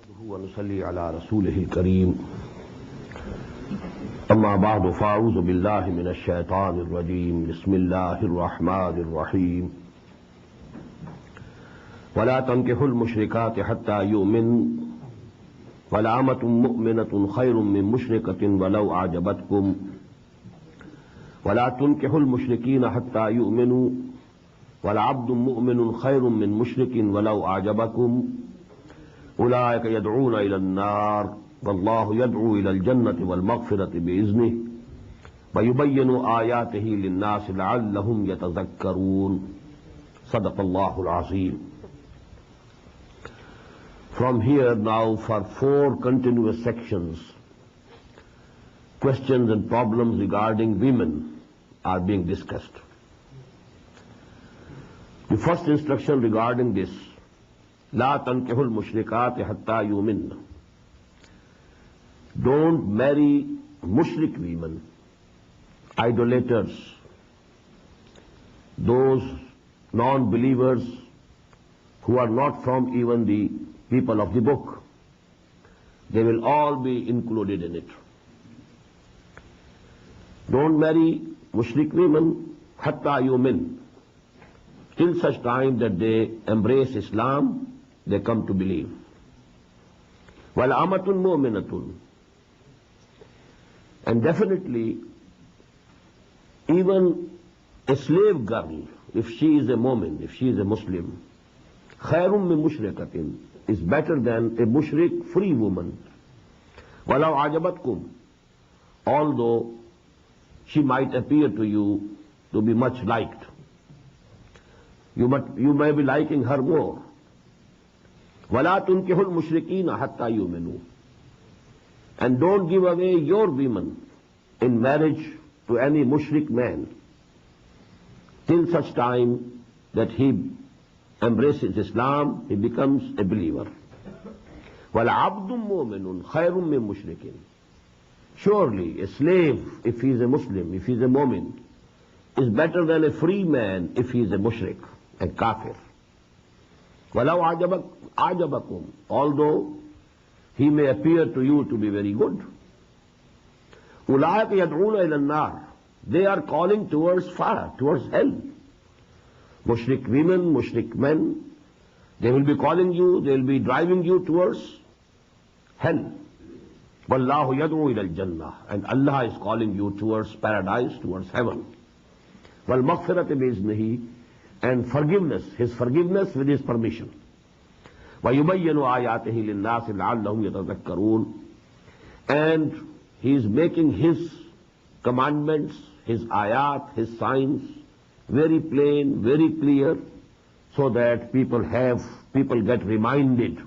نحمده ونصلي على رسوله الكريم أما بعد فأعوذ بالله من الشيطان الرجيم بسم الله الرحمن الرحيم ولا تنكحوا المشركات حتى يؤمن ولأمة مؤمنة خير من مشركة ولو أعجبتكم ولا تنكحوا المشركين حتى يؤمنوا ولعبد مؤمن خير من مشرك ولو أعجبكم أولئك يدعون إلى النار والله يدعو إلى الجنة والمغفرة بإذنه ويبين آياته للناس لعلهم يتذكرون صدق الله العظيم. From here now for 4 continuous sections, questions and problems regarding women are being discussed. The first instruction regarding this, لا تنكحوا المشركات حتى يؤمن. Don't marry mushrik women, idolaters, those non-believers who are not from even the people of the book. They will all be included in it. Don't marry mushrik women hatta yumin, till such time that they embrace Islam, they come to believe. Wal amatun mu'minatun. And definitely, even a slave girl, if she is a mu'min, if she is a Muslim, khairun min mushrikatin, is better than a mushrik free woman. Walau ajabatkum, although she might appear to you to be much liked. You may be liking her more. وَلَا تُنْكِحُ الْمُشْرِكِينَ حَتَّى يُؤْمِنُوا. And don't give away your women in marriage to any mushrik man till such time that he embraces Islam, he becomes a believer. وَالْعَبْدٌ مُؤْمِنٌ خَيْرٌ مِّن مُشْرِكٍ. Surely a slave, if he is a Muslim, if he is a mu'min, is better than a free man if he is a mushrik, a kafir. وَلَوْ أَعْجَبَكُمْ, although he may appear to you to be very good. أُولَٰئِكَ يَدْعُونَ إِلَى النَّارِ. They are calling towards fire, towards hell. Mushrik women, mushrik men, they will be calling you, they will be driving you towards hell. وَاللَّهُ يَدْعُو إِلَى الْجَنَّةِ. And Allah is calling you towards paradise, towards heaven. وَالْمَغْفِرَةِ بِإِذْنِهِ. And forgiveness, His forgiveness with His permission. وَيُبَيِّنُ آيَاتِهِ لِلنَّاسِ لَعَلَّهُمْ يَتَذَكَّرُونَ. And He is making His commandments, His ayat, His signs very plain, very clear, so that people get reminded.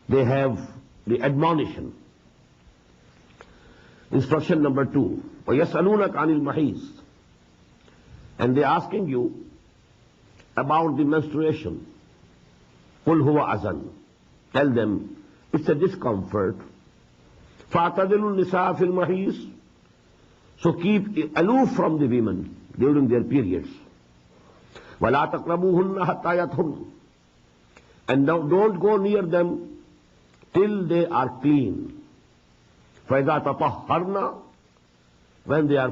They have the admonition. Instruction number 2. وَيَسْأَلُونَكَ عَنِ الْمَحِيضِ. And they are asking you about the menstruation. قُلْ هُوَ أَذًى. Tell them, it's a discomfort. فَاعْتَزِلُوا النِّسَاءَ فِي الْمَحِيضِ. So keep aloof from the women during their periods. وَلَا تَقْرَبُوهُنَّ حَتَّى يَطْهُرْنَ. And don't go near them till they are clean. فَإِذَا تَطَهَّرْنَ. When they are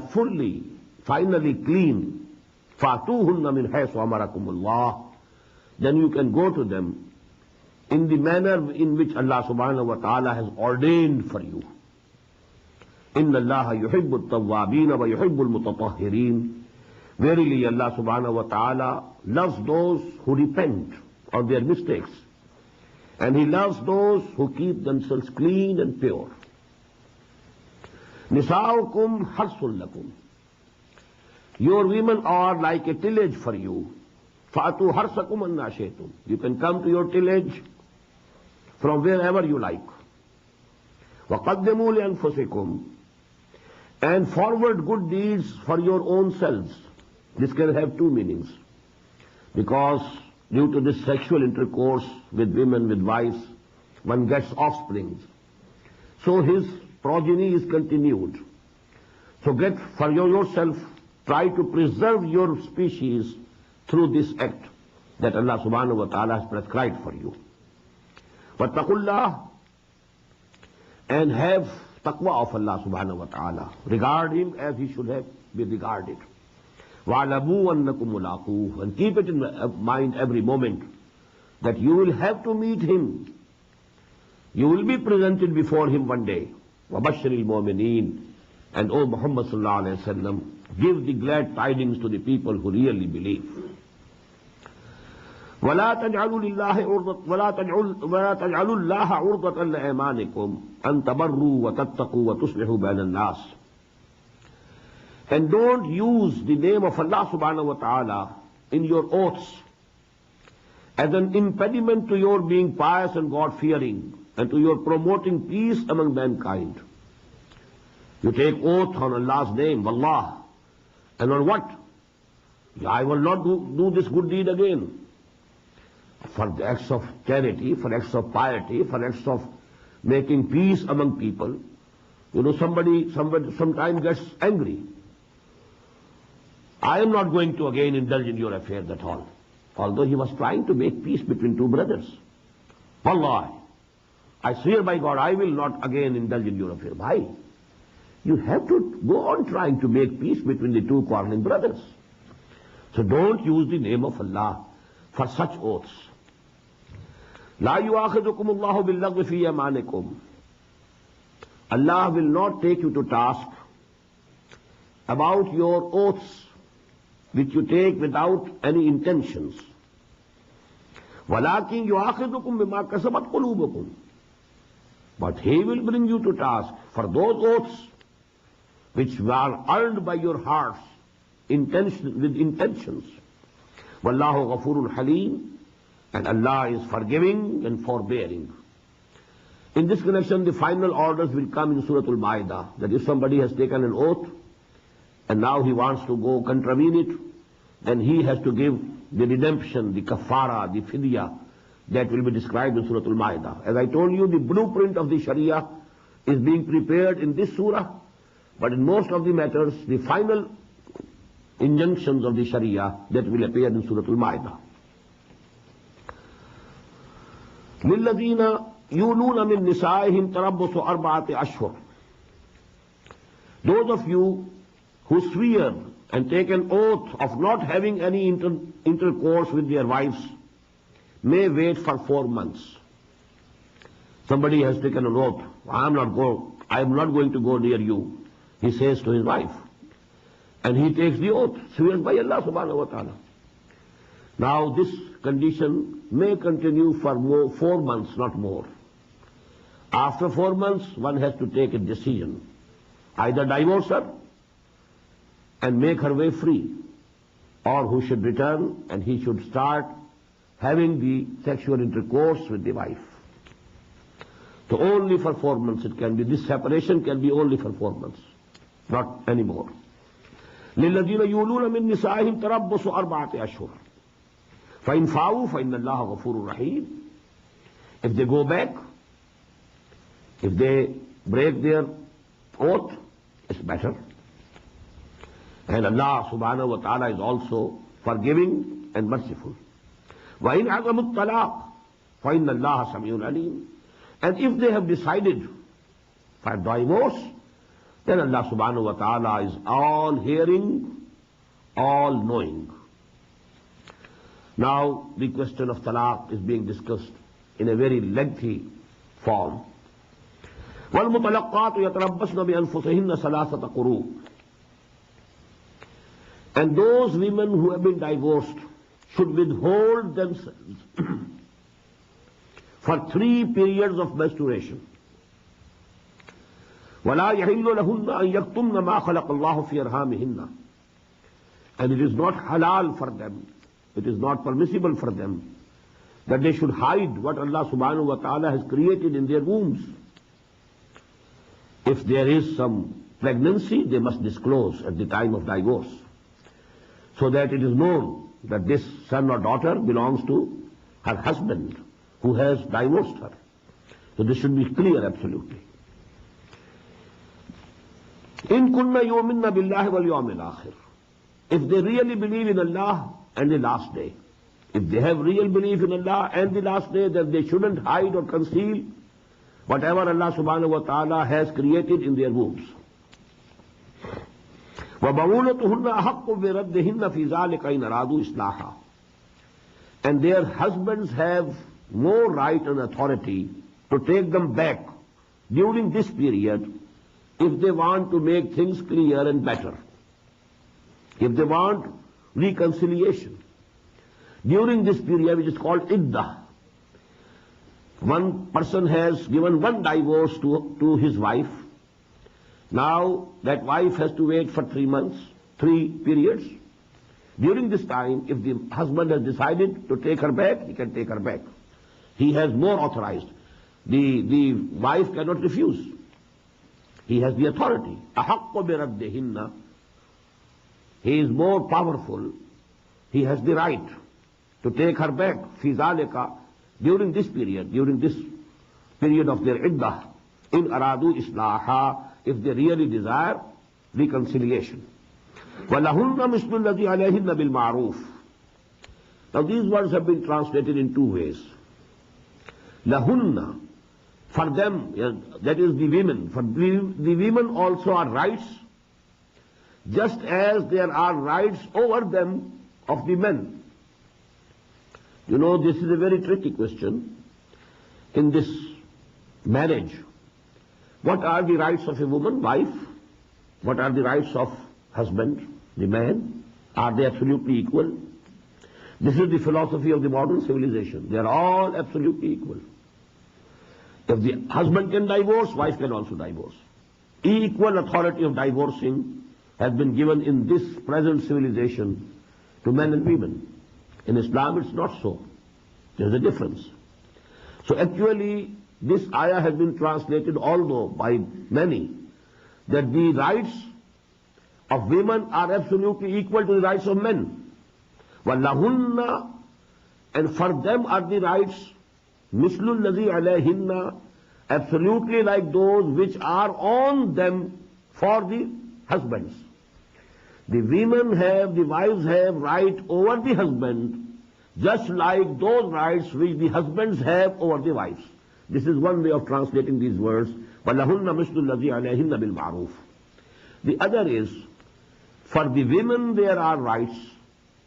finally clean, فَأْتُوهُنَّ مِنْ حَيْثُ أَمَرَكُمُ اللَّهُ. Then you can go to them in the manner in which Allah subhanahu wa ta'ala has ordained for you. إِنَّ اللَّهَ يُحِبُّ التَّوَّابِينَ وَيُحِبُّ الْمُتَطَهِّرِينَ. Verily Allah subhanahu wa ta'ala loves those who repent of their mistakes, and He loves those who keep themselves clean and pure. نِسَاؤُكُمْ حَرْثٌ لَكُمْ. Your women are like a tillage for you. فَأَتُوا حَرْثَكُمْ أَنَّا شِئْتُمْ. You can come to your tillage from wherever you like. وَقَدِّمُوا لِأَنفُسِكُمْ. And forward good deeds for your own selves. This can have 2 meanings. Because due to this sexual intercourse with women, with wives, one gets offspring. So his progeny is continued. So get for yourself, try to preserve your species through this act that Allah subhanahu wa ta'ala has prescribed for you. Wattaqullah, and have taqwa of Allah subhanahu wa ta'ala. Regard him as he should have been regarded. Wa'lamu annakum mulaquh, and keep it in mind every moment that you will have to meet him. You will be presented before him one day. وَبَشِّرِ الْمُؤْمِنِينَ, and O Muhammad sallallahu alayhi wa sallam, give the glad tidings to the people who really believe. وَلَا تَجْعَلُوا اللَّهَ عُرْضَةً لِأَيْمَانِكُمْ أَن تَبَرُّوا وَتَتَّقُوا وَتُصْلِحُوا بَيْنَ النَّاسِ. And don't use the name of Allah subhanahu wa ta'ala in your oaths as an impediment to your being pious and God-fearing and to your promoting peace among mankind. You take oath on Allah's name, Wallah, and on what? I will not do this good deed again. For the acts of charity, for acts of piety, for acts of making peace among people. You know, somebody sometimes gets angry. I am not going to again indulge in your affairs at all. Although he was trying to make peace between two brothers. Wallah, I swear by God, I will not again indulge in your affair. Why? You have to go on trying to make peace between the two quarreling brothers. So don't use the name of Allah for such oaths. لا يؤاخذكم الله باللغو في أيمانكم. Allah will not take you to task about your oaths which you take without any intentions. وَلَكِنْ يُؤَاخِذُكُمْ بِمَا كَسَبَتْ قُلُوبُكُمْ. But he will bring you to task for those oaths which were earned by your hearts with intentions. وَاللَّهُ غَفُورٌ حَلِيمٌ, and Allah is forgiving and forbearing. In this connection, the final orders will come in Surah Al-Ma'idah, that if somebody has taken an oath and now he wants to go contravene it, then he has to give the redemption, the kafara, the fidya, that will be described in Surah Al-Ma'idah. As I told you, the blueprint of the Sharia is being prepared in this surah, but in most of the matters, the final injunctions of the Sharia that will appear in Surah Al-Ma'idah. لِلَّذِينَ يُولُونَ مِن نِسَائِهِمْ تَرَبُّصُ أَرْبَعَةِ أَشْهُرٍ. Those of you who swear and take an oath of not having any intercourse with their wives may wait for 4 months. Somebody has taken an oath, I am not going to go near you, he says to his wife. And he takes the oath, swears by Allah subhanahu wa ta'ala. Now this condition may continue for 4 months, not more. After 4 months, one has to take a decision. Either divorce her and make her way free, or who should return and he should start having the sexual intercourse with the wife. So only for 4 months it can be. This separation can be only for 4 months, not anymore. لِلَّذِينَ يُولُونَ مِن نِسَائِهِمْ تَرَبُّصُ أَرْبَعَةِ أَشْهُرٍ فَإِنْ فَاءُوا فَإِنَّ اللَّهَ غَفُورٌ رَحِيمٌ. If they go back, if they break their oath, it's better. And Allah subhanahu wa ta'ala is also forgiving and merciful. وَإِنْ عَزَمُوا الطَّلَاقَ فَإِنَّ اللَّهَ سَمِيعٌ عَلِيمٌ. And if they have decided for divorce, then Allah subhanahu wa ta'ala is all hearing, all knowing. Now the question of talaq is being discussed in a very lengthy form. وَالْمُطَلَقَّاتُ يَتَرَبَّصْنَ بِأَنفُسِهِنَّ ثَلَاثَةَ قُرُوءٍ. And those women who have been divorced should withhold themselves for 3 periods of menstruation. وَلَا يَحِلُّ لَهُنَّ أَن يَكْتُمْنَ مَا خَلَقَ اللَّهُ فِي أَرْحَامِهِنَّ. And it is not halal for them, it is not permissible for them that they should hide what Allah subhanahu wa ta'ala has created in their wombs. If there is some pregnancy, they must disclose at the time of divorce, so that it is known that this son or daughter belongs to her husband who has divorced her. So this should be clear absolutely. إِن كُنَّ يُؤْمِنَّ بِاللَّهِ وَالْيَوْمِ الْآخِرِ. If they really believe in Allah and the last day. If they have real belief in Allah and the last day, then they shouldn't hide or conceal whatever Allah subhanahu wa ta'ala has created in their wombs. وَبَعُولَتُهُنَّ أَحَقُّ بِرَدِّهِنَّ فِي ذَلِكَ إِنْ أَرَادُوا إِصْلَاحًا. And their husbands have more right and authority to take them back during this period if they want to make things clear and better. If they want reconciliation. During this period, which is called iddah, one person has given one divorce to his wife. Now that wife has to wait for 3 months, 3 periods. During this time, if the husband has decided to take her back, he can take her back. He has more authorized. The wife cannot refuse. He has the authority. أَحَقُّ بِرَدِّهِنَّ. He is more powerful. He has the right to take her back. فِي ذَلِكَ. During this period of their iddah, in aradu islaha, if they really desire reconciliation. وَلَهُنَّ مِثْلُ الَّذِي عَلَيْهِنَّ بِالْمَعْرُوفِ. Now these words have been translated in 2 ways. Lahunna, for them, that is the women, for the women also are rights, just as there are rights over them of the men. You know, this is a very tricky question. In this marriage, what are the rights of a woman, wife? What are the rights of husband, the man? Are they absolutely equal? This is the philosophy of the modern civilization. They are all absolutely equal. If the husband can divorce, wife can also divorce. Equal authority of divorcing has been given in this present civilization to men and women. In Islam it's not so. There's a difference. So actually this ayah has been translated, although by many, that the rights of women are absolutely equal to the rights of men. وَلَهُنَّ, and for them are the rights مِثْلُ الَّذِي عَلَيْهِنَّ, absolutely like those which are on them for the husbands. The women have, the wives have right over the husband, just like those rights which the husbands have over the wives. This is one way of translating these words. وَلَهُنَّ مِثْلُ الَّذِي عَلَيْهِنَّ بِالْمَعْرُوفِ. The other is, for the women there are rights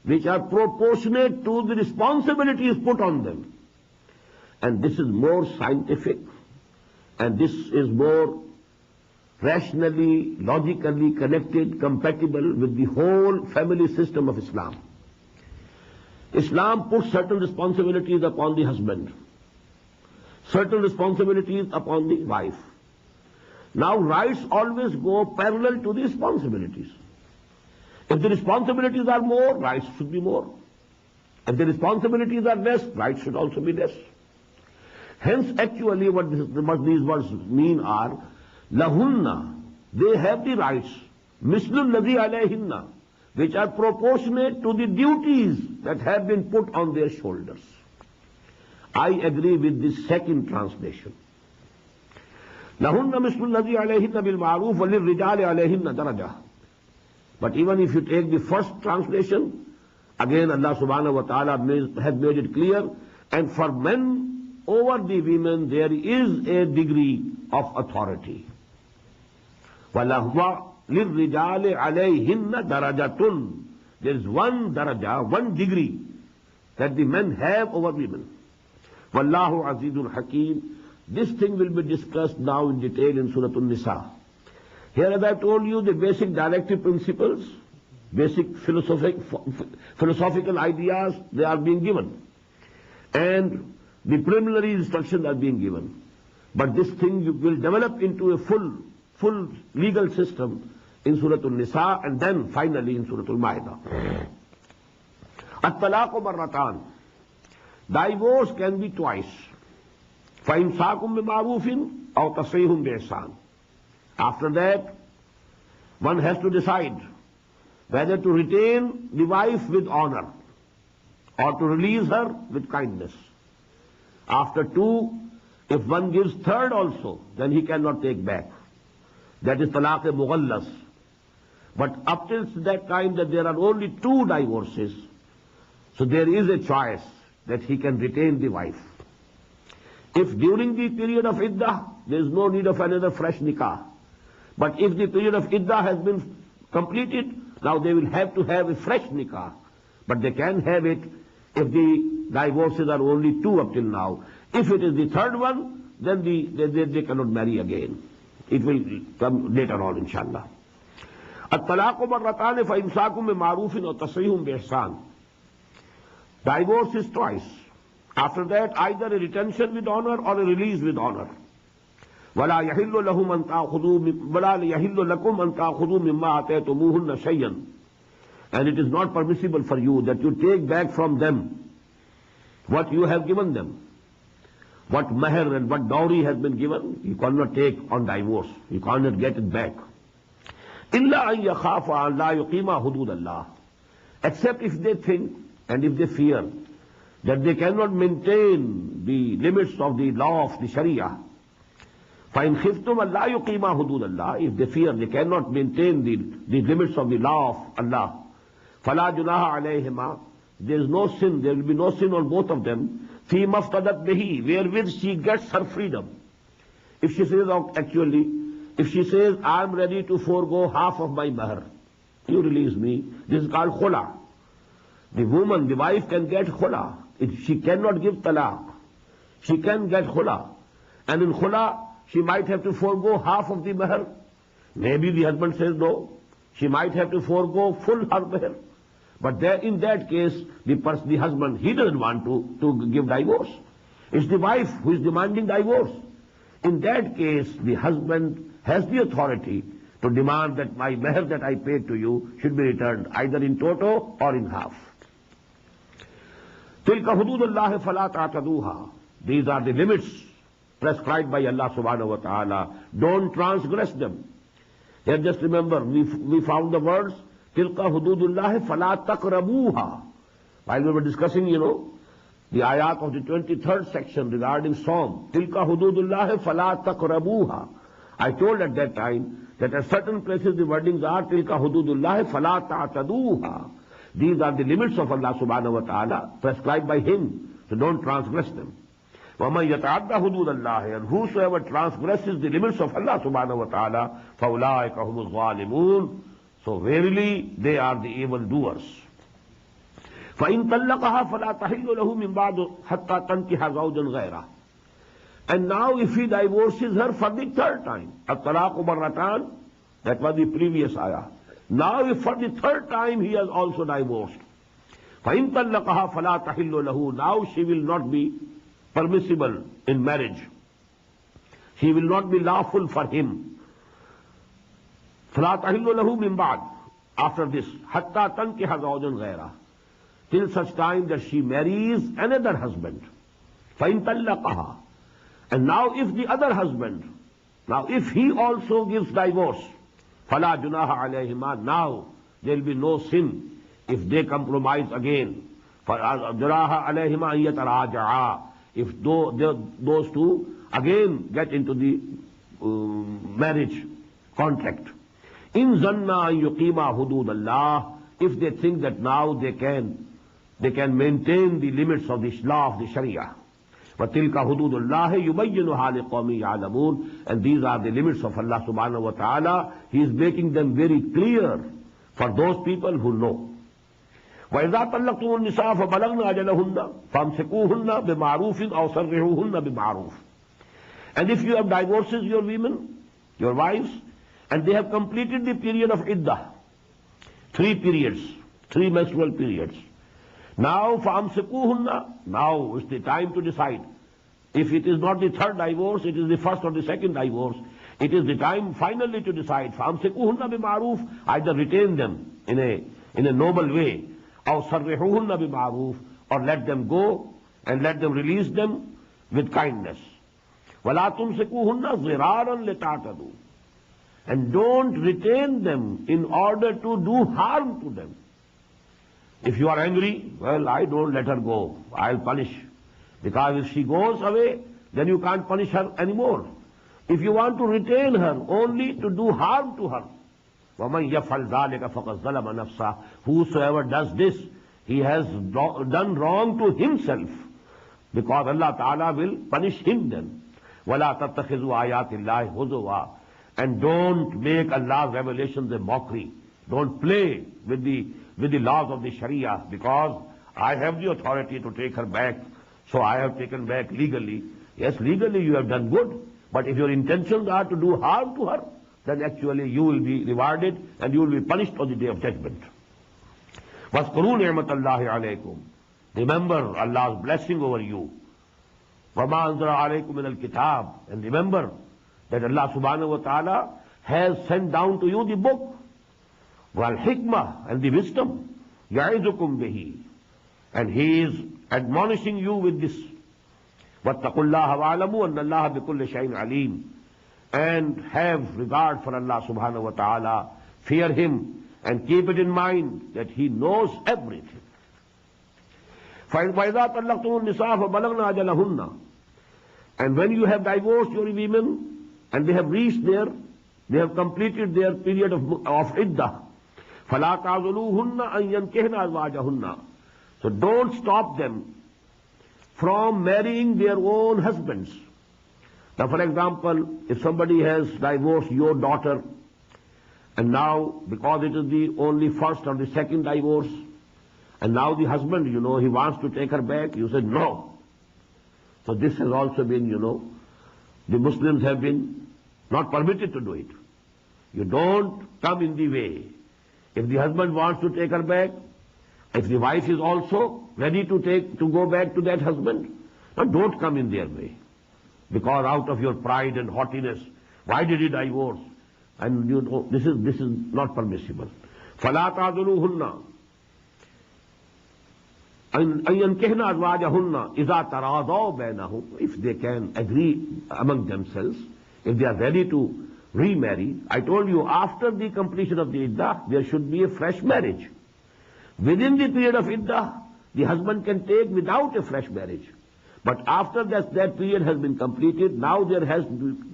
which are proportionate to the responsibilities put on them. And this is more scientific, and this is more rationally, logically connected, compatible with the whole family system of Islam. Islam puts certain responsibilities upon the husband, certain responsibilities upon the wife. Now rights always go parallel to the responsibilities. If the responsibilities are more, rights should be more. If the responsibilities are less, rights should also be less. Hence actually what these words mean are, lahunna, they have the rights, mislul ladhi alayhinna, which are proportionate to the duties that have been put on their shoulders. I agree with this second translation. Lahunna mislul ladhi alayhinna bil ma'ruf wa lirrijali alayhinna daraja. But even if you take the first translation, again Allah subhanahu wa ta'ala has made it clear, and for men over the women there is a degree of authority. وَلَهُوَ لِلرِّجَالِ عَلَيْهِنَّ دَرَجَةٌ. There is one daraja, one degree that the men have over women. وَاللَّهُ عَزِيزٌ حَكِيمٌ. This thing will be discussed now in detail in Surah An-Nisa. Here, as I told you, the basic directive principles, basic philosophical ideas, they are being given. And the preliminary instructions are being given. But this thing will develop into a full legal system in Surah An-Nisa and then finally in Surah Al-Ma'idah. At-talaqu marratan. Divorce can be twice. فَإِمْسَاكٌ بِمَعْرُوفٍ أَوْ تَصْرِيحٌ بِإِحْسَانٍ. After that, one has to decide whether to retain the wife with honor or to release her with kindness. After 2, if one gives third also, then he cannot take back. That is talaq-e-mughallas. But up till that time that there are only 2 divorces, So there is a choice that he can retain the wife. If during the period of iddah, there is no need of another fresh nikah. But if the period of iddah has been completed, now they will have to have a fresh nikah. But they can have it if the divorces are only 2 up till now. If it is the 3rd one, then they cannot marry again. It will come later on, inshallah. الطلاق مرتان فإمساك بمعروف وتصريح بإحسان. Divorce is twice. After that, either a retention with honor or a release with honor. ولا يحل لكم أن تأخذوا مما آتيتموهن شيئا. And it is not permissible for you that you take back from them what you have given them. What mahr and what dowry has been given, you cannot take on divorce. You cannot get it back. إلا أن يخاف أن لا يقيم حدود الله. Except if they think and if they fear that they cannot maintain the limits of the law of the Sharia. فإن خفتم أن لا يقيم حدود الله. If they fear they cannot maintain the limits of the law of Allah. فلا جناح عليهما. There is no sin, there will be no sin on both of them. فيما افتدت به, wherewith she gets her freedom. If she says, if she says, I am ready to forego half of my mahr, you release me, this is called khula. The woman, the wife can get khula. She cannot give talaq. She can get khula. And in khula, she might have to forego half of the mahr. Maybe the husband says no. She might have to forego full her mahr. But there, in that case, the husband, he doesn't want to give divorce. It's the wife who is demanding divorce. In that case, the husband has the authority to demand that my mahr that I paid to you should be returned, either in toto or in half. تِلْكَ حُدُودُ اللَّهِ فَلَا تَعْتَدُوهَا. These are the limits prescribed by Allah subhanahu wa ta'ala. Don't transgress them. Here just remember, we found the words, تِلْكَ حُدُودُ اللَّهِ فَلَا تَقْرَبُوهَا. While we were discussing, the ayat of the 23rd section regarding Psalm, تِلْكَ حُدُودُ اللَّهِ فَلَا تَقْرَبُوهَا. I told at that time that at certain places the wordings are تِلْكَ حُدُودُ اللَّهِ فَلَا تَعْتَدُوهَا. These are the limits of Allah subhanahu wa ta'ala prescribed by Him, so don't transgress them. وَمَنْ يَتَعَدَّ حُدُودَ اللَّهِ. And whosoever transgresses the limits of Allah subhanahu wa ta'ala, فَأُولَٰئِكَ هُمُ الظَّالِمُونَ. So verily they are the evildoers. فَإِن طَلَّقَهَا فَلَا تَحِلُّ لَهُ مِنْ بَعْدُ حَتَّى تَنْكِحَ زَوْجًا غَيْرَهُ. And now if he divorces her for the 3rd time, الطلاق مرتان, that was the previous ayah. Now if for the 3rd time he has also divorced, فَإِن طَلَّقَهَا فَلَا تَحِلُّ لَهُ. Now she will not be permissible in marriage. She will not be lawful for him. فَلَا تَحِلُّ لَهُ مِنْ بَعْدِ. After this, حَتَّى تَنْكِحَ زَوْجًا غَيْرَهُ. Till such time that she marries another husband. فَإِن طَلَّقَهَا. And now if the other husband, now if he also gives divorce, فَلَا جُنَاحَ عَلَيْهِمَا. Now there will be no sin if they compromise again. فَجُنَاحَ عَلَيْهِمَا أَن يَتَرَاجَعَا. If those two again get into the marriage contract. إِن ظَنَّا أَن يُقِيمَا حُدُودَ اللَّهِ. If they think that now they can maintain the limits of the law of the Sharia. وَتِلْكَ حُدُودُ اللَّهِ يُبَيِّنُهَا لِقَوْمٍ يَعْلَمُونَ. And these are the limits of Allah subhanahu wa ta'ala. He is making them very clear for those people who know. وَإِذَا طَلَّقْتُمُ النِّسَاءَ فَبَلَغْنَ أَجَلَهُنَّ فَأَمْسِكُوهُنَّ بِمَعْرُوفٍ أَوْ سَرِّحُوهُنَّ بِمَعْرُوفٍ. And if you have divorces your women, your wives, and they have completed the period of iddah, 3 periods, 3 menstrual periods. Now, فَأَمْسِكُوهُنَّ. Now is the time to decide. If it is not the 3rd divorce, it is the 1st or the 2nd divorce. It is the time finally to decide. فَأَمْسِكُوهُنَّ بِمَعْرُوفٍ. Either retain them in a noble way, أَوْ سَرِّحُوهُنَّ بِمَعْرُوفٍ. Or let them go and let them release them with kindness. وَلَا تُمْسِكُوهُنَّ ضِرَارًا لِتَعْتَدُوا. And don't retain them in order to do harm to them. If you are angry, well, I don't let her go. I'll punish. Because if she goes away, then you can't punish her anymore. If you want to retain her only to do harm to her, وَمَنْ يَفْعَلْ ذَلِكَ فَقَدْ ظَلَمَ نَفْسَهُ. Whosoever does this, he has done wrong to himself, because Allah Ta'ala will punish him then. وَلَا تَتَّخِذُوا آيَاتِ اللَّهِ هُزُوًا. And don't make Allah's revelations a mockery. Don't play with the laws of the Sharia, because I have the authority to take her back, so I have taken back legally. Yes, legally you have done good, but if your intentions are to do harm to her, then actually you will be rewarded and you will be punished on the day of judgment. وَاذْكُرُوا نِعْمَةَ اللَّهِ عَلَيْكُمْ. Remember Allah's blessing over you. وَمَا أَنزَلَ عَلَيْكُمْ مِنَ الْكِتَابِ. And remember that Allah subhanahu wa ta'ala has sent down to you the book, وَالْحِكْمَةِ, and the wisdom, يَعِذُكُمْ بِهِ. And He is admonishing you with this. وَاتَّقُوا اللَّهَ وَاعْلَمُوا أَنَّ اللَّهَ بِكُلِّ شَيْءٍ عَلِيمٌ. And have regard for Allah subhanahu wa ta'ala, fear Him, and keep it in mind that He knows everything. فَإِذَا طَلَّقْتُمُ النِّسَاءَ فَبَلَغْنَ أَجَلَهُنَّ. And when you have divorced your women, and they have completed their period of iddah, فَلَا تَعْذُلُوهُنَّ أَن يَنْكِحْنَ أَزْوَاجَهُنَّ. So don't stop them from marrying their own husbands. Now, for example, if somebody has divorced your daughter, and now, because it is the only first or the second divorce, and now the husband, he wants to take her back, you said no. So this has also been, the Muslims have been not permitted to do it. You don't come in the way. If the husband wants to take her back, if the wife is also ready to go back to that husband, but don't come in their way. Because out of your pride and haughtiness, why did he divorce? And this is not permissible. فَلَا تَعْذُلُوهُنَّ أَن يَنْكِحْنَ أَزْوَاجَهُنَّ إِذَا تَرَاضَوْا بَيْنَهُمْ. If they can agree among themselves, if they are ready to remarry. I told you, after the completion of the iddah, there should be a fresh marriage. Within the period of iddah, the husband can take without a fresh marriage. But after that period has been completed, now there has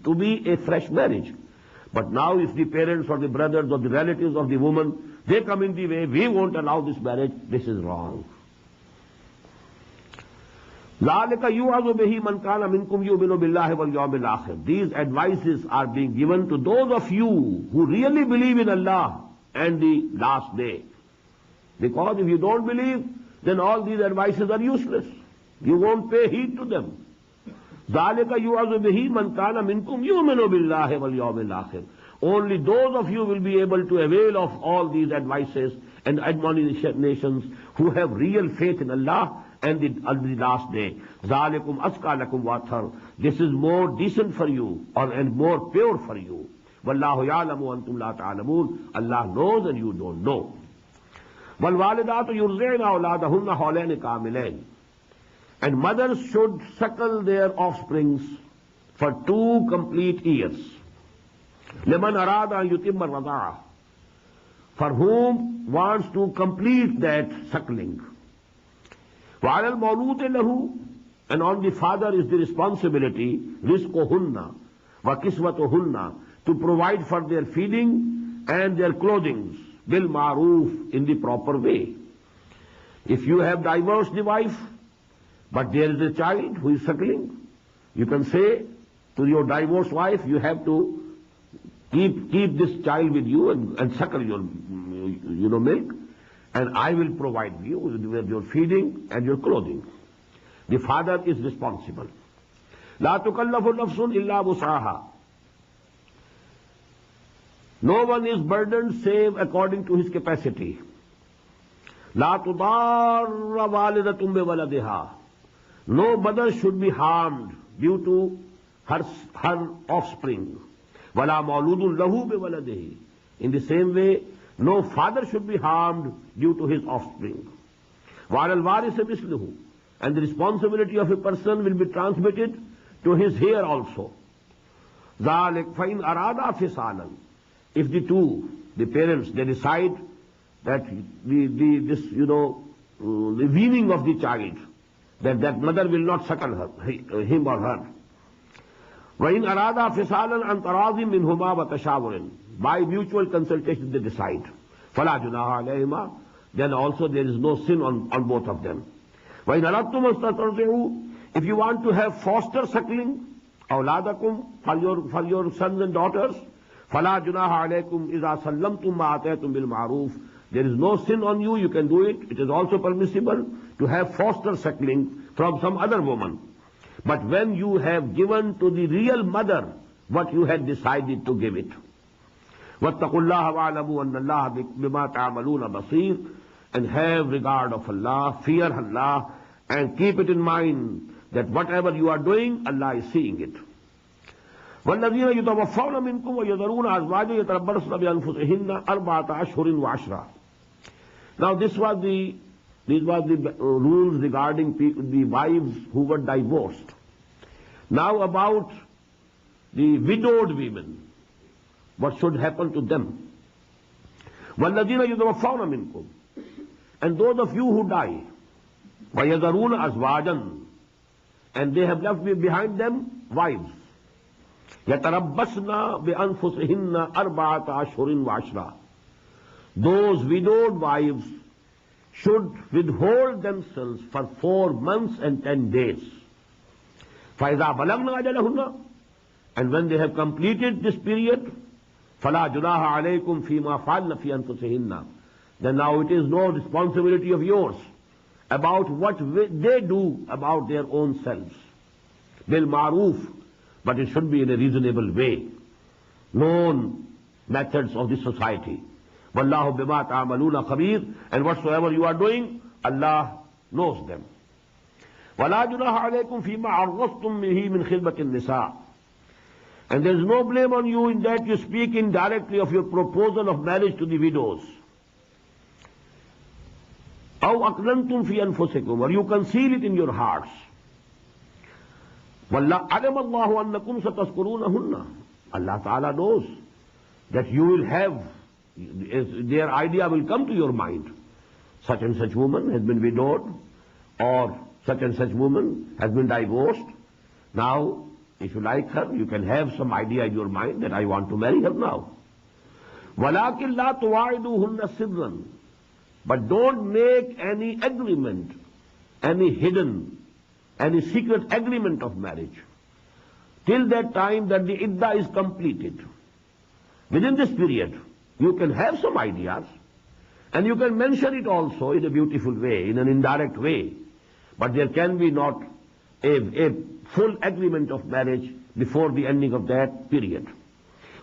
to be a fresh marriage. But now if the parents or the brothers or the relatives of the woman, they come in the way, we won't allow this marriage, this is wrong. ذَلِكَ يُوعَظُ بِهِ مَنْ كَانَ مِنْكُمْ يُؤْمِنُ بِاللَّهِ وَالْيَوْمِ الْآخِرِ. These advices are being given to those of you who really believe in Allah and the last day. Because if you don't believe, then all these advices are useless. You won't pay heed to them. ذَلِكَ يُوعَظُ بِهِ مَنْ كَانَ مِنْكُمْ يُؤْمِنُ بِاللَّهِ وَالْيَوْمِ الْآخِرِ. Only those of you will be able to avail of all these advices and admonitions who have real faith in Allah and the last day. ذَلِكُمْ أَزْكَى لَكُمْ وَأَطْهَرُ. This is more decent for you and more pure for you. وَاللَّهُ يَعْلَمُ وَأَنْتُمْ لَا تَعْلَمُونَ. Allah knows and you don't know. وَالْوَالِدَاتُ يُرْضِعْنَ أَوْلَادَهُنَّ حَوْلَيْنِ كَامِلَيْنِ. And mothers should suckle their offsprings for 2 complete years. لِمَنْ أَرَادَ أَنْ يُتِمَّ الرَّضَاعَةَ. For whom wants to complete that suckling. وَعَلَى الْمَوْلُودِ لَهُ. And on the father is the responsibility, رِزْقُهُنَّ وَكِسْوَتُهُنَّ, to provide for their feeding and their clothing, بِالْمَعْرُوفِ, in the proper way. If you have divorced the wife, but there is a child who is suckling, you can say to your divorced wife, you have to keep this child with you and suckle your milk, and I will provide you with your feeding and your clothing. The father is responsible. لا تكلف نفس إلا وسعها. No one is burdened save according to his capacity. لا تضار والدة بولدها. No mother should be harmed due to her offspring. ولا مولود له بولده. In the same way, no father should be harmed due to his offspring. وعلى الوارث مثله. And the responsibility of a person will be transmitted to his heir also. ذلك فإن أرادا فصالا. If the parents, they decide that the weaning of the child, that mother will not suckle him or her. وإن أرادا فصالا عن تراضٍ منهما وتشاور. By mutual consultation they decide. فلا جناح عليهما. then also there is no sin on both of them. وَإِنْ أَرَدْتُمْ أَن تَسْتَرْضِعُوا, if you want to have foster suckling, أَوْلَادَكُمْ, for your sons and daughters, فَلَا جُنَاحَ عَلَيْكُمْ إِذَا سَلَّمْتُمْ مَا آتَيْتُمْ بِالْمَعْرُوفِ. There is no sin on you, you can do it. It is also permissible to have foster suckling from some other woman. But when you have given to the real mother what you had decided to give it. وَاتَّقُوا اللَّهَ وَاعْلَمُوا أَنَّ اللَّهَ بِمَا تَعْمَلُونَ بَصِيرٌ. And have regard of Allah, fear Allah, and keep it in mind that whatever you are doing, Allah is seeing it. وَالَّذِينَ يُتَوَفَّوْنَ مِنْكُمْ وَيَذَرُونَ أَزْوَاجًا يَتَرَبَّصْنَ بِأَنفُسِهِنَّ أَرْبَعَةَ أَشْهُرٍ وَعَشْرًا. Now these were the rules regarding the wives who were divorced. Now about the widowed women, what should happen to them? وَالَّذِينَ يُتَوَفَّوْنَ مِنْكُمْ. And those of you who die, وَيَذَرُونَ أَزْوَاجًا, and they have left behind them wives. يَتَرَبَّصْنَ بِأَنفُسِهِنَّ أَرْبَعَةَ أَشْهُرٍ وَعَشْرًا. Those widowed wives should withhold themselves for 4 months and 10 days. فَإِذَا بَلَغْنَ أَجَلَهُنَّ, and when they have completed this period, فَلَا جُنَاحَ عَلَيْكُمْ فِي مَا فَعَلْنَ فِي أَنفُسِهِنَّ. Then now it is no responsibility of yours about what they do about their own selves. بِالْمَعْرُوفِ, but it should be in a reasonable way. Known methods of this society. وَاللَّهُ بِمَا تَعْمَلُونَ خَبِيرٌ. And whatsoever you are doing, Allah knows them. وَلَا جُنَاحَ عَلَيْكُمْ فِي مَا عَرَّضْتُمْ بِهِ مِنْ خِطْبَةِ النِّسَاءِ. And there is no blame on you in that you speak indirectly of your proposal of marriage to the widows. أَوْ أَقْنَنْتُمْ فِي أَنفُسِكُمْ, or you conceal it in your hearts. وَاللَّهُ عَلَمَ اللَّهُ أَنَّكُمْ سَتَذْكُرُونَهُنَّ. Allah Ta'ala knows that you will have, their idea will come to your mind. Such and such woman has been widowed, or such and such woman has been divorced. Now, if you like her, you can have some idea in your mind that I want to marry her now. وَلَكِنْ لَا تُوَاعِدُوهُنَّ سِرًّا. But don't make any agreement, any hidden, any secret agreement of marriage, till that time that the iddah is completed. Within this period, you can have some ideas, and you can mention it also in a beautiful way, in an indirect way. But there can be not a full agreement of marriage before the ending of that period.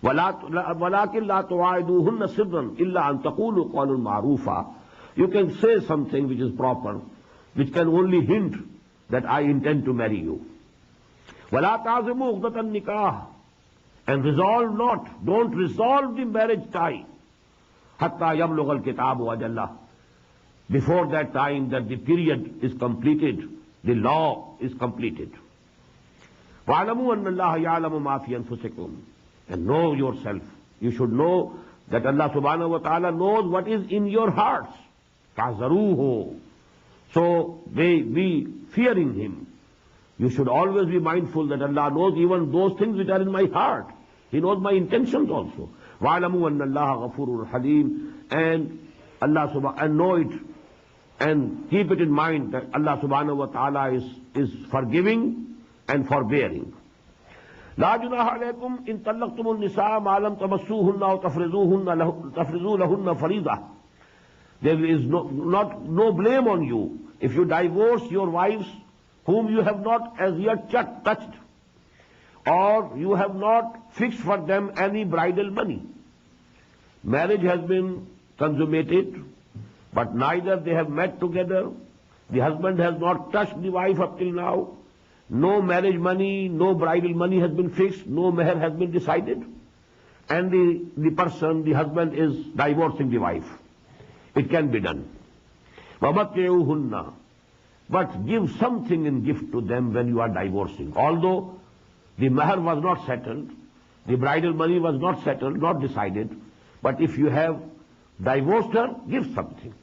وَلَكِنْ لَا تُوَاعِدُوهُنَّ سِرًّا إِلَّا أَن تَقُولُوا قَوْلًا مَعْرُوفًا. You can say something which is proper, which can only hint that I intend to marry you. وَلَا تَعْزِمُوا عُقْدَةَ النِّكَاحِ. And resolve not, don't resolve the marriage tie, حَتَّى يَبْلُغَ الْكِتَابُ وَجَلَّهُ. Before that time that the period is completed, the law is completed. وَعَلَمُوا أَنَّ اللَّهَ يَعْلَمُ مَا فِي أَنفُسِكُمْ. And know yourself. You should know that Allah subhanahu wa ta'ala knows what is in your hearts. فَاحْذَرُوهُ. So be fearing Him. You should always be mindful that Allah knows even those things which are in my heart. He knows my intentions also. وَعَلَمُوا أَنَّ اللَّهَ غَفُورٌ حَلِيمٌ. And Allah subhanahu, and know it, and keep it in mind that Allah subhanahu wa ta'ala is forgiving and forbearing. لا جناح عليكم إن طلقتم النساء ما لم تمسوهن أو تفرضوا لهن فريضة. There is no blame on you if you divorce your wives whom you have not as yet touched, or you have not fixed for them any bridal money. Marriage has been consummated, but neither they have met together. The husband has not touched the wife up till now. No marriage money, no bridal money has been fixed, no meher has been decided, and the husband is divorcing the wife. It can be done. وَمَتِّعُوهُنَّ. But give something in gift to them when you are divorcing. Although the meher was not settled, the bridal money was not settled, not decided, but if you have divorced her, give something.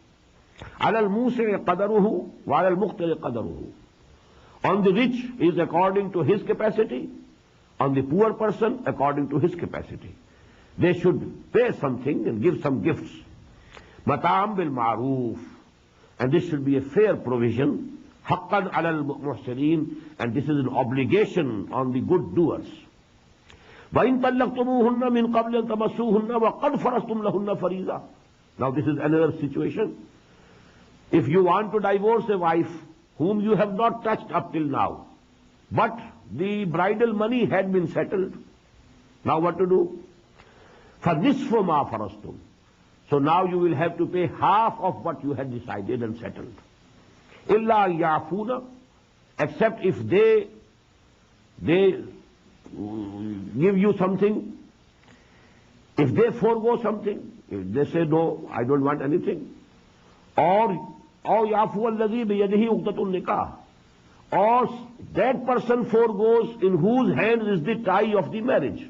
عَلَى الْمُوسِعِ قَدَرُهُ وَعَلَى الْمُقْتِرِ قَدَرُهُ. On the rich is according to his capacity, on the poor person according to his capacity. They should pay something and give some gifts. Mata'am bil ma'roof. And this should be a fair provision. Haqqan alal muhsineen. And this is an obligation on the good doers. وَإِن طَلَّقْتُمُوهُنَّ مِن قَبْلِ أَن تَمَسُّوهُنَّ وَقَدْ فَرَضْتُمْ لَهُنَّ فَرِيضَةً. Now this is another situation. If you want to divorce a wife whom you have not touched up till now, but the bridal money had been settled, now what to do? فَنِصْفُ مَا فَرَضْتُمْ. So now you will have to pay half of what you had decided and settled. إِلَّا يَعْفُونَ. Except if they give you something, if they forego something, if they say, no, I don't want anything, or يَعْفُوَ الَّذِي بِيَدِهِ عُقْدَةُ النِّكَاحِ, or that person foregoes in whose hand is the tie of the marriage.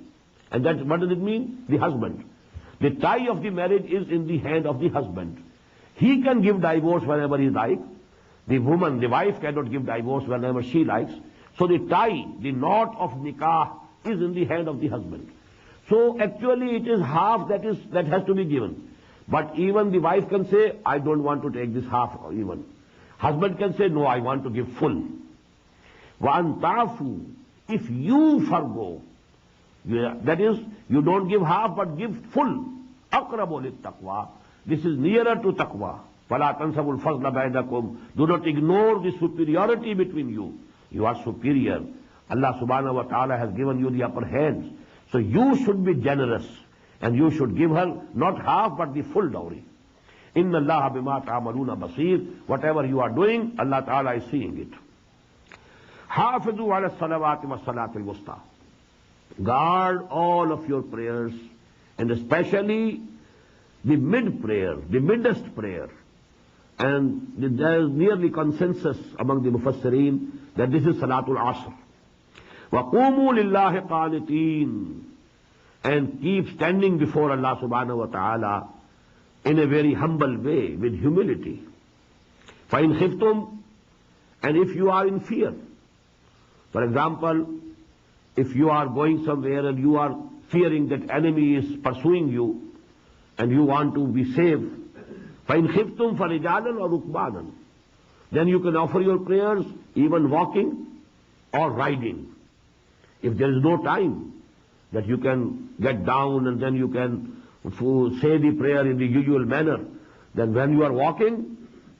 And that, what does it mean? The husband. The tie of the marriage is in the hand of the husband. He can give divorce whenever he likes. The woman, the wife, cannot give divorce whenever she likes. So the tie, the knot of nikah is in the hand of the husband. So actually it is half that has to be given. But even the wife can say, I don't want to take this half even. Husband can say, no, I want to give full. وَأَن تَعْفُوا. If you forgo, that is, you don't give half but give full. أَقْرَبُ لِلتَّقْوَى. This is nearer to taqwa. فَلَا تَنْسَبُوا الْفَضْلَ بَيْنَكُمْ. Do not ignore the superiority between you. You are superior. Allah subhanahu wa ta'ala has given you the upper hand. So you should be generous. And you should give her not half but the full dowry. إِنَّ اللَّهَ بِمَا تَعْمَلُونَ بَصِيرٌ. Whatever you are doing, Allah ta'ala is seeing it. حَافِظُوا عَلَى الصَّلَوَاتِ وَالصَّلَاةِ الْوُسْطَى. Guard all of your prayers, and especially the mid-prayer, the middest prayer. And there is nearly consensus among the Mufassireen that this is Salatul Asr. وَقُومُوا لِلَّهِ قَانِتِينَ. And keep standing before Allah subhanahu wa ta'ala in a very humble way, with humility. فَإِنْ خِفْتُمْ. And if you are in fear, for example, if you are going somewhere and you are fearing that enemy is pursuing you and you want to be safe, فَإِنْ خِفْتُمْ فَرِجَالًا وَرُكْبَانًا. Then you can offer your prayers even walking or riding. If there is no time that you can get down and then you can say the prayer in the usual manner, then when you are walking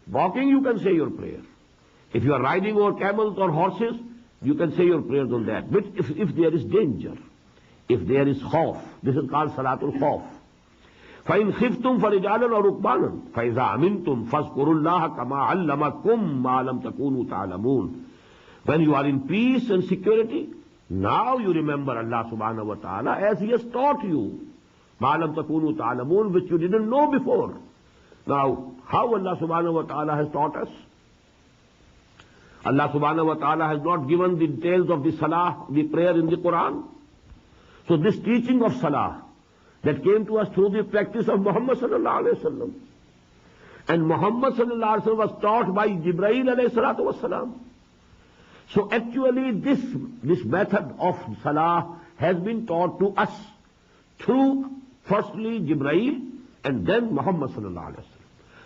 you can say your prayer. If you are riding over camels or horses, you can say your prayers on that. But if there is danger, if there is khawf, this is called Salatul Khawf. فَإِنْ خِفْتُمْ فَرِجَالًا وَرُكْبَانًا فَإِذَا أَمِنْتُمْ فَاذْكُرُوا اللَّهَ كَمَا عَلَّمَكُمْ مَا لَمْ تَكُونُوا تَعْلَمُونَ. When you are in peace and security, now you remember Allah subhanahu wa ta'ala as He has taught you. مَا لَمْ تَكُونُوا تَعْلَمُونَ, which you didn't know before. Now, how Allah subhanahu wa ta'ala has taught us? Allah subhanahu wa ta'ala has not given the details of the salah, the prayer in the Quran. So this teaching of salah that came to us through the practice of Muhammad sallallahu alayhi wa sallam. And Muhammad sallallahu alayhi wa sallam was taught by Jibreel alayhi salatu wassalam. So actually this method of salah has been taught to us through firstly Jibreel and then Muhammad sallallahu alayhi wa sallam.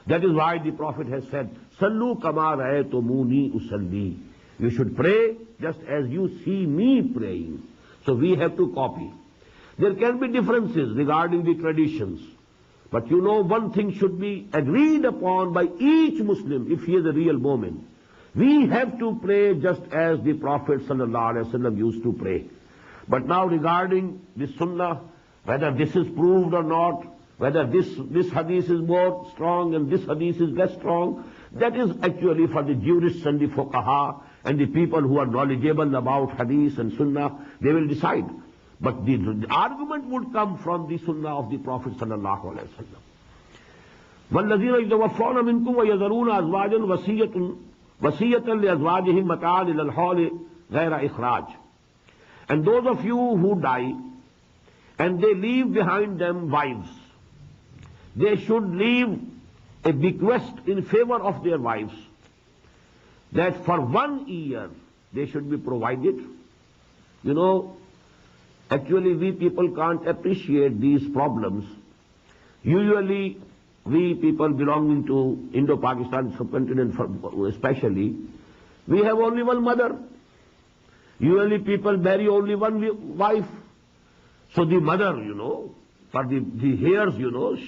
That is why the Prophet has said, Sallu kama ra'aytumuni usalli. You should pray just as you see me praying. So we have to copy. There can be differences regarding the traditions. But you know, one thing should be agreed upon by each Muslim if he is a real mu'min. We have to pray just as the Prophet ﷺ used to pray. But now regarding the Sunnah, whether this is proved or not, whether this hadith is more strong and this hadith is less strong, that is actually for the jurists and the fuqaha and the people who are knowledgeable about hadith and Sunnah, they will decide. But the argument would come from the Sunnah of the Prophet sallallahu alaihi wasallam. وَالَّذِينَ يَتَوَفَّوْنَ مِنْكُمْ وَيَذَرُونَ أَزْوَاجًا وَصِيَّةً لِأَزْوَاجِهِمْ مَتَاعًا إِلَى الْحَوْلِ غَيْرَ إِخْرَاجٍ. And those of you who die and they leave behind them wives, they should leave a bequest in favor of their wives that for 1 year they should be provided. You know, actually we people can't appreciate these problems. Usually we people belonging to Indo-Pakistan subcontinent especially, we have only one mother. Usually people marry only one wife. So the mother, for the heirs,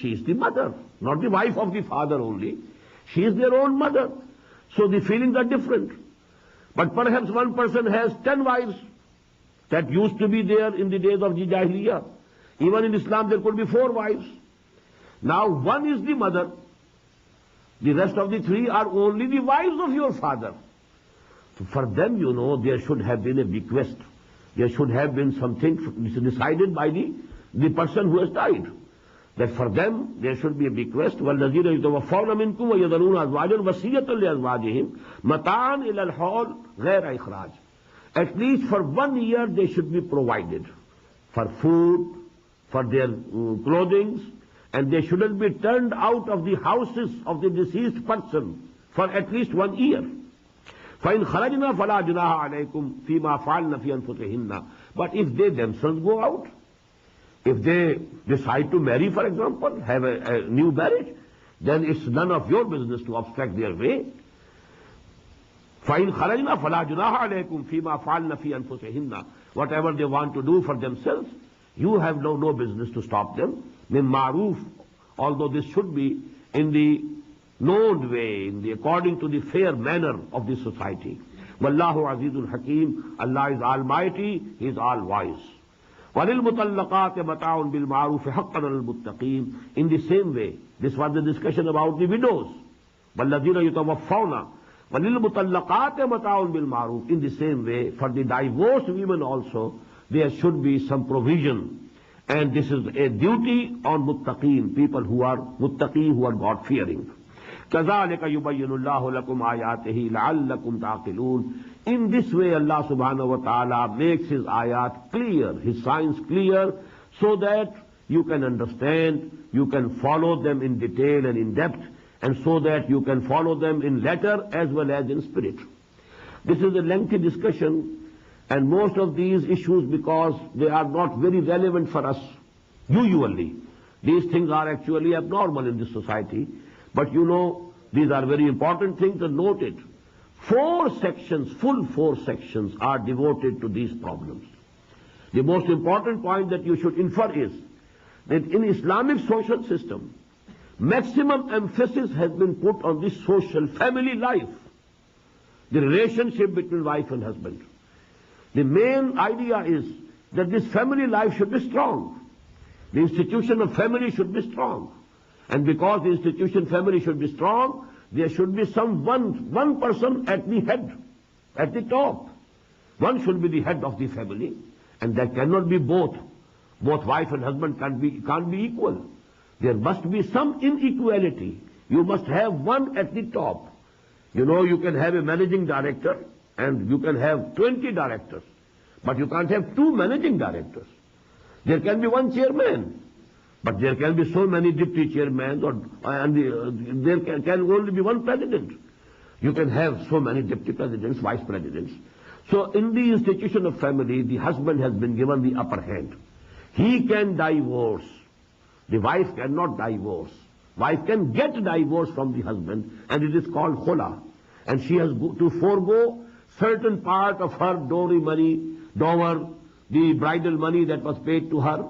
she is the mother, not the wife of the father only. She is their own mother. So the feelings are different. But perhaps one person has 10 wives. That used to be there in the days of the Jahiliyyah. Even in Islam there could be 4 wives. Now one is the mother. The rest of the 3 are only the wives of your father. So for them, there should have been a bequest. There should have been something decided by the person who has died. That for them, there should be a bequest. وَالَّذِينَ يُتَوَفَّوْنَ مِنْكُمْ وَيَذَرُونَ أَزْوَاجًا وَصِيَّةً لِأَزْوَاجِهِمْ مَتَاعًا إِلَى الْحَوْلِ غَيْرَ إِخْرَاجٍ. At least for 1 year they should be provided for food, for their clothing, and they shouldn't be turned out of the houses of the deceased person for at least 1 year. فَإِنْ خَرَجْنَا فَلَا جُنَاحَ عَلَيْكُمْ فِي مَا فَعَلْنَ فِي أَنفُسِهِنَّ. But if they themselves go out, if they decide to marry, for example, have a new marriage, then it's none of your business to obstruct their way. فَإِنْ خَرَجْنَا فَلَا جُنَاحَ عَلَيْكُمْ فِي مَا فَعَلْنَ فِي أَنفُسِهِنَّ. Whatever they want to do for themselves, you have no business to stop them. مِن مَعْرُوف, although this should be in the known way, according to the fair manner of the society. Wallahu Azizul Hakim. Allah is almighty, He is all wise. وَلِلْمُطَلَّقَاتِ مَتَاعٌ بِالْمَعْرُوفِ حَقًّا عَلَى الْمُتَّقِينَ. In the same way, this was the discussion about the widows. وَالَّذِينَ يُتَوَفَّوْنَ وَلِلْمُطَلَّقَاتِ مَتَاعٌ بِالْمَعْرُوفِ. In the same way, for the divorced women also, there should be some provision. And this is a duty on muttaqeen, people who are muttaqi, who are God-fearing. كَذَلِكَ يُبَيِّنُ اللَّهُ لَكُمْ آيَاتِهِ لَعَلَّكُمْ تَعْقِلُونَ. In this way Allah subhanahu wa ta'ala makes His ayat clear, His signs clear, so that you can understand, you can follow them in detail and in depth, and so that you can follow them in letter as well as in spirit. This is a lengthy discussion, and most of these issues, because they are not very relevant for us usually. These things are actually abnormal in this society. But these are very important things, and note it. 4 sections, full 4 sections are devoted to these problems. The most important point that you should infer is that in Islamic social system, maximum emphasis has been put on this social family life, the relationship between wife and husband. The main idea is that this family life should be strong. The institution of family should be strong. And because the institution family should be strong, there should be one person at the head, at the top. One should be the head of the family, and that cannot be both. Both wife and husband can't be equal. There must be some inequality. You must have one at the top. You can have a managing director, and you can have 20 directors, but you can't have 2 managing directors. There can be 1 chairman, but there can be so many deputy chairmen, and there can only be 1 president. You can have so many deputy presidents, vice presidents. So in the institution of family, the husband has been given the upper hand. He can divorce. The wife cannot divorce. Wife can get divorce from the husband, and it is called khula. And she has to forego certain part of her dowry money, the bridal money that was paid to her.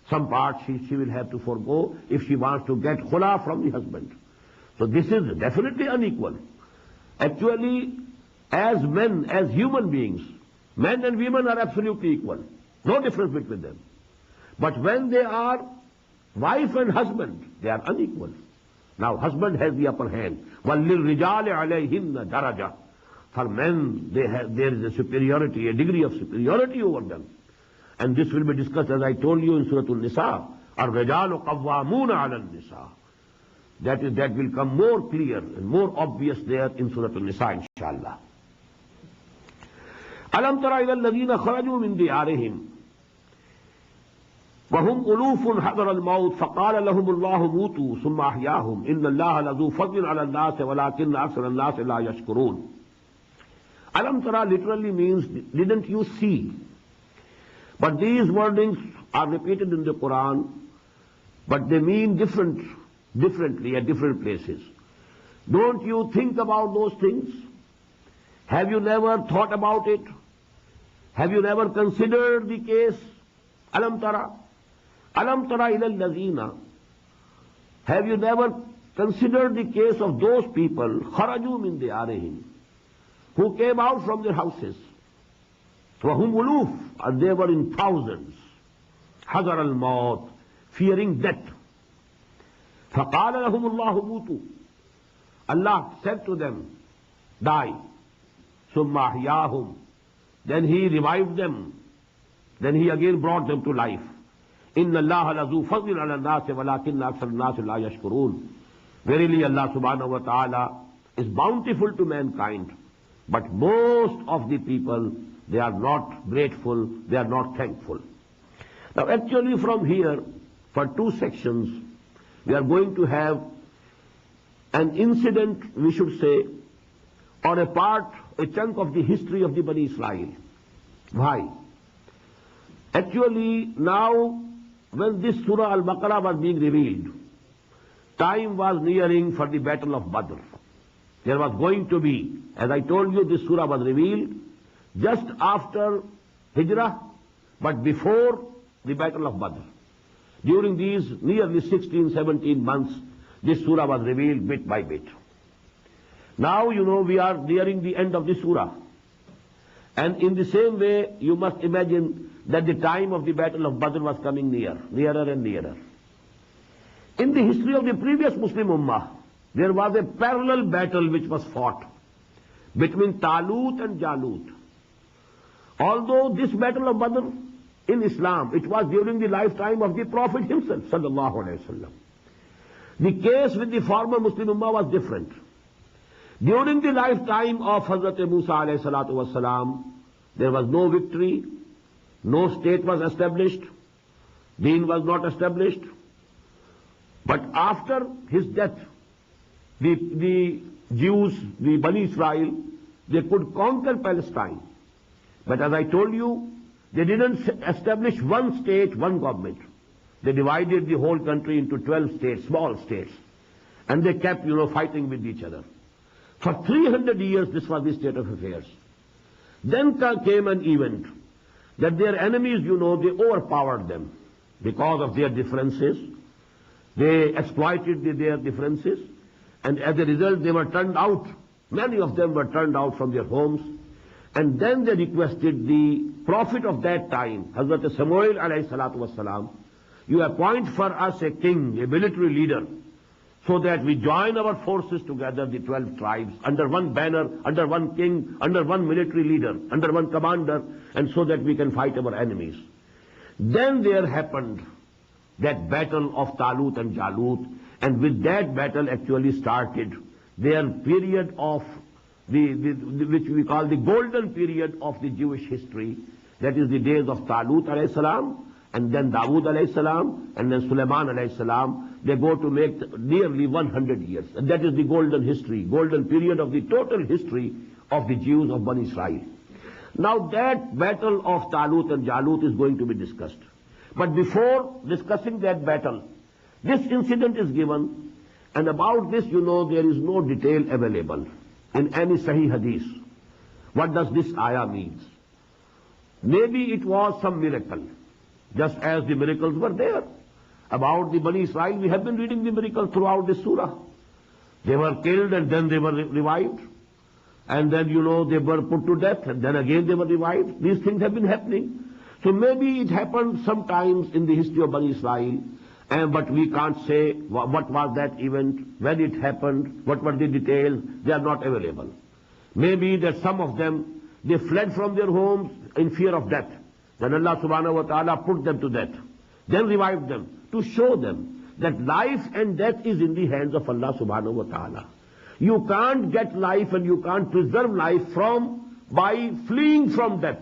Some part she will have to forego if she wants to get khula from the husband. So this is definitely unequal. Actually, as men, as human beings, men and women are absolutely equal. No difference between them. But when they are wife and husband, they are unequal. Now husband has the upper hand. وَلِلْرِجَالِ عَلَيْهِنَّ دَرَجَةً. For men, there is a superiority, a degree of superiority over them. And this will be discussed, as I told you, in Surah Al-Nisa. الرِّجَالُ قَوَّامُونَ عَلَى النِّسَاءِ. That will come more clear and more obvious there in Surah Al-Nisa, inshallah. أَلَمْ تَرَ إِلَى الَّذِينَ خَرَجُوا مِنْ دِيَارِهِمْ وهم ألوف حذر الموت فقال لهم الله موتوا ثم أحياهم إن الله لذو فضل على الناس ولكن أكثر الناس لا يشكرون. Alam tara literally means, didn't you see? But these wordings are repeated in the Quran, but they mean different differently at different places. Don't you think about those things? Have you never thought about it? Have you never considered the case? Alam tara? Alam tara ila allazina? Have you never considered the case of those people, kharaju min diyarihim, who came out from their houses? وَهُمْ uluf, and they were in thousands. حَذَرَ الْمَوْتِ, fearing death. فَقَالَ لَهُمُ اللَّهُ مُوتُوا, Allah said to them, die. ثُمَّ أَحْيَاهُمْ, then He revived them. Then He again brought them to life. إِنَّ اللَّهَ لَذُو فَضْلٍ عَلَى النَّاسِ وَلَكِنَّ أَكْثَرَ النَّاسِ لَا يَشْكُرُونَ. Verily Allah subhanahu wa ta'ala is bountiful to mankind, but most of the people, they are not grateful, they are not thankful. Now actually from here, for two sections, we are going to have an incident, we should say, or a part, a chunk of the history of the Bani Israel. Why? Actually now, when this Surah Al-Baqarah was being revealed, time was nearing for the Battle of Badr. There was going to be, as I told you, this Surah was revealed just after Hijrah, but before the Battle of Badr. During these nearly 16, 17 months, this Surah was revealed bit by bit. Now, you know, we are nearing the end of the Surah. And in the same way, you must imagine that the time of the Battle of Badr was coming nearer and nearer. In the history of the previous Muslim Ummah, there was a parallel battle which was fought between Talut and Jalut. Although this Battle of Badr in Islam, it was during the lifetime of the Prophet himself, sallallahu alaihi wasallam. The case with the former Muslim Ummah was different. During the lifetime of Hazrat Musa alayhi salatu wasalam, there was no victory, no state was established, deen was not established. But after his death, the Jews, the Bani Israel, they could conquer Palestine. But as I told you, they didn't establish one state, one government. They divided the whole country into 12 states, small states. And they kept, you know, fighting with each other. For 300 years, this was the state of affairs. Then came an event that their enemies, you know, they overpowered them because of their differences. They exploited their differences, and as a result, they were turned out. Many of them were turned out from their homes. And then they requested the Prophet of that time, Hazrat Samuel alayhi salatu wasalam, you appoint for us a king, a military leader, so that we join our forces together, the 12 tribes, under one banner, under one king, under one military leader, under one commander, and so that we can fight our enemies. Then there happened that battle of Talut and Jalut, and with that battle actually started their period of which we call the golden period of the Jewish history. That is the days of Talut alayhi salam, and then Dawood alayhi salam, and then Sulaiman alayhi salam. They go to make nearly 100 years. And that is the golden history, golden period of the total history of the Jews of Bani Israel. Now that battle of Talut and Jalut is going to be discussed. But before discussing that battle, this incident is given, and about this, you know, there is no detail available in any Sahih Hadith. What does this ayah mean? Maybe it was some miracle, just as the miracles were there. About the Bani Israel, we have been reading the miracle throughout this surah. They were killed and then they were revived. And then, you know, they were put to death and then again they were revived. These things have been happening. So maybe it happened sometimes in the history of Bani Israel, but we can't say what was that event, when it happened, what were the details. They are not available. Maybe that some of them, they fled from their homes in fear of death. Then Allah subhanahu wa ta'ala put them to death, then revived them to show them that life and death is in the hands of Allah subhanahu wa ta'ala. You can't get life and you can't preserve life by fleeing from death.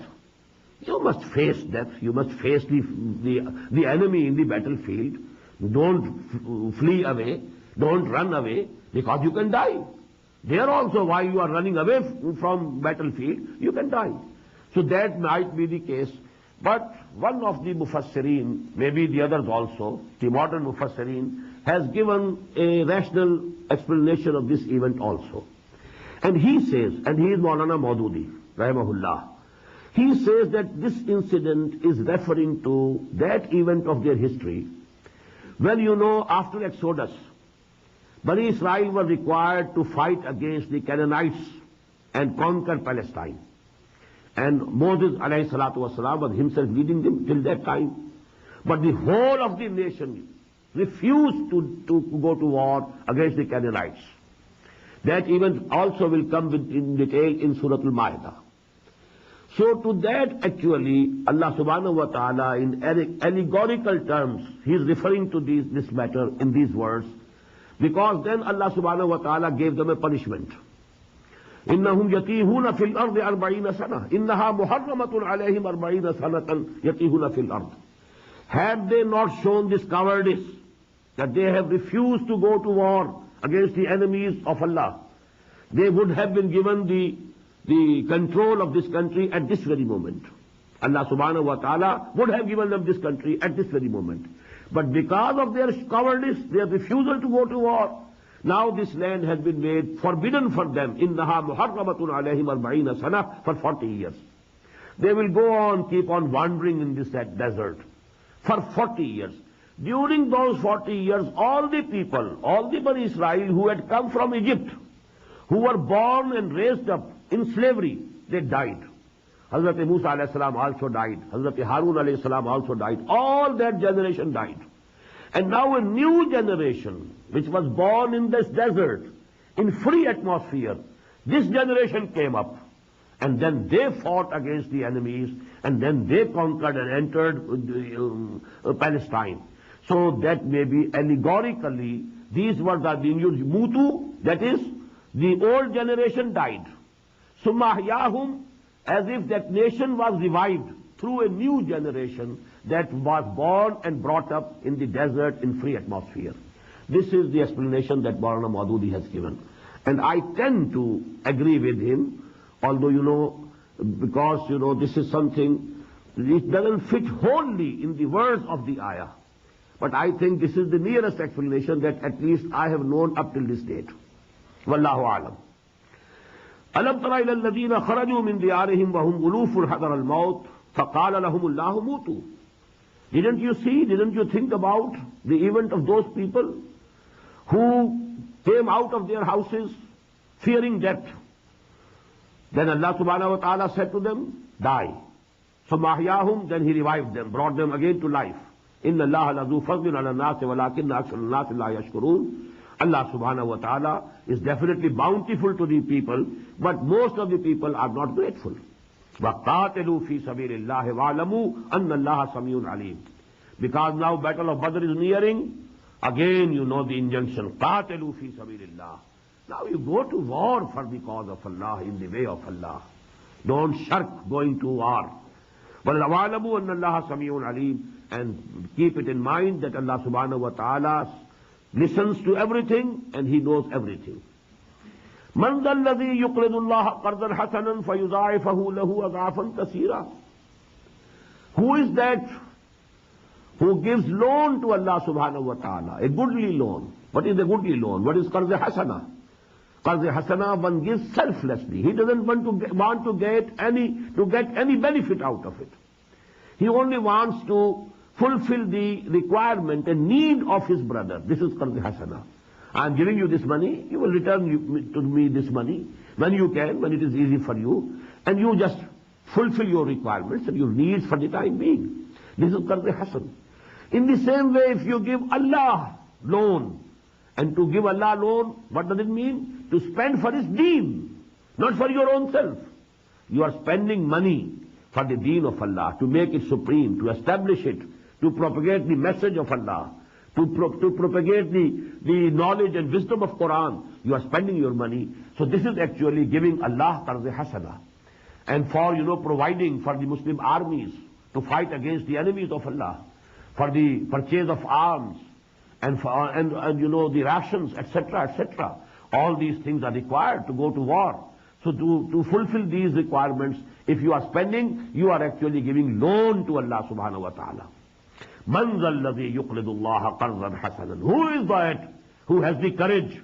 You must face death. You must face the enemy in the battlefield. Don't flee away. Don't run away, because you can die. There also, while you are running away from battlefield, you can die. So that might be the case. But one of the Mufassirin, maybe the others also, the modern Mufassirin, has given a rational explanation of this event also. And he says, and he is Maulana Maududi, rahimahullah, he says that this incident is referring to that event of their history when, you know, after Exodus, Bani Israel were required to fight against the Canaanites and conquer Palestine. And Moses alayhi salatu wasalam was himself leading them till that time. But the whole of the nation refused to go to war against the Canaanites. That event also will come in detail in Surah Al-Ma'idah. So to that actually Allah subhanahu wa ta'ala in allegorical terms, he is referring to this matter in these words, because then Allah subhanahu wa ta'ala gave them a punishment. إنهم يتيهون في الأرض 40 سنة إنها محرمة عليهم 40 سنة يتيهون في الأرض. Had they not shown this cowardice, that they have refused to go to war against the enemies of Allah, they would have been given the control of this country at this very moment. Allah subhanahu wa ta'ala would have given them this country at this very moment. But because of their cowardice, their refusal to go to war, now this land has been made forbidden for them. إِنَّهَا مُحَرَّمَةٌ عَلَيْهِمْ 40 سَنَةً for 40 years. They will go on, keep on wandering in this desert for 40 years. During those 40 years, all the people, all the Bani Israel who had come from Egypt, who were born and raised up in slavery, they died. Hazrat Musa alayhi salam also died. Hazrat Harun alayhi salam also died. All that generation died. And now a new generation, which was born in this desert, in free atmosphere, this generation came up. And then they fought against the enemies, and then they conquered and entered Palestine. So that may be allegorically, these words are being used. Mutu, that is, the old generation died. Summa ahyahum, as if that nation was revived through a new generation that was born and brought up in the desert in free atmosphere. This is the explanation that Maulana Maududi has given. And I tend to agree with him, although, you know, because, you know, this is something, it doesn't fit wholly in the words of the ayah. But I think this is the nearest explanation that at least I have known up till this date. Wallahu alam. أَلَمْ تَرَ إِلَى الَّذِينَ خَرَجُوا مِنْ دِيَارِهِمْ وَهُمْ أُلُوفٌ حَذَرَ الْمَوْتِ فَقَالَ لَهُمُ اللَّهُ مُوتُوا. Didn't you see, didn't you think about the event of those people who came out of their houses fearing death? Then Allah subhanahu wa ta'ala said to them, die. So mahyahum, then he revived them, brought them again to life. Inna Allah lazu fadlin ala nasi walakinna aksar nasi la yashkurun. Allah subhanahu wa ta'ala is definitely bountiful to the people, but most of the people are not grateful. وَقَاتِلُوا فِي سَبِيلِ اللَّهِ وَعْلَمُوا أَنَّ اللَّهَ سَمِيعٌ عَلِيمٌ. Because now Battle of Badr is nearing, again you know the injunction, قَاتِلُوا فِي سَبِيلِ اللَّهِ. Now you go to war for the cause of Allah, in the way of Allah. Don't shirk going to war. وَعْلَمُوا أَنَّ اللَّهَ سَمِيعٌ عَلِيمٌ. And keep it in mind that Allah subhanahu wa ta'ala listens to everything and He knows everything. مَنْ ذَا الَّذِي يُقْرِضُ اللَّهَ قَرْضًا حَسَنًا فَيُضَاعِفَهُ لَهُ أَضْعَافًا كَثِيرًا. Who is that who gives loan to Allah subhanahu wa ta'ala? A goodly loan. What is a goodly loan? What is qarz hasana? Qarz hasana one gives selflessly. He doesn't want to get any benefit out of it. He only wants to fulfill the requirement and need of his brother. This is qarz hasana. I am giving you this money, you will return to me this money when you can, when it is easy for you, and you just fulfill your requirements and your needs for the time being. This is qarz hasan. In the same way, if you give Allah loan, and to give Allah loan, what does it mean? To spend for His deen, not for your own self. You are spending money for the deen of Allah, to make it supreme, to establish it, to propagate the message of Allah, to propagate the knowledge and wisdom of Quran. You are spending your money. So this is actually giving Allah qarz hasana. And for, you know, providing for the Muslim armies to fight against the enemies of Allah, for the purchase of arms, and you know, the rations, etc., etc. All these things are required to go to war. So to fulfill these requirements, if you are spending, you are actually giving loan to Allah subhanahu wa ta'ala. Man zalladhi yuqridullaha qardan hasanan. Who is that who has the courage,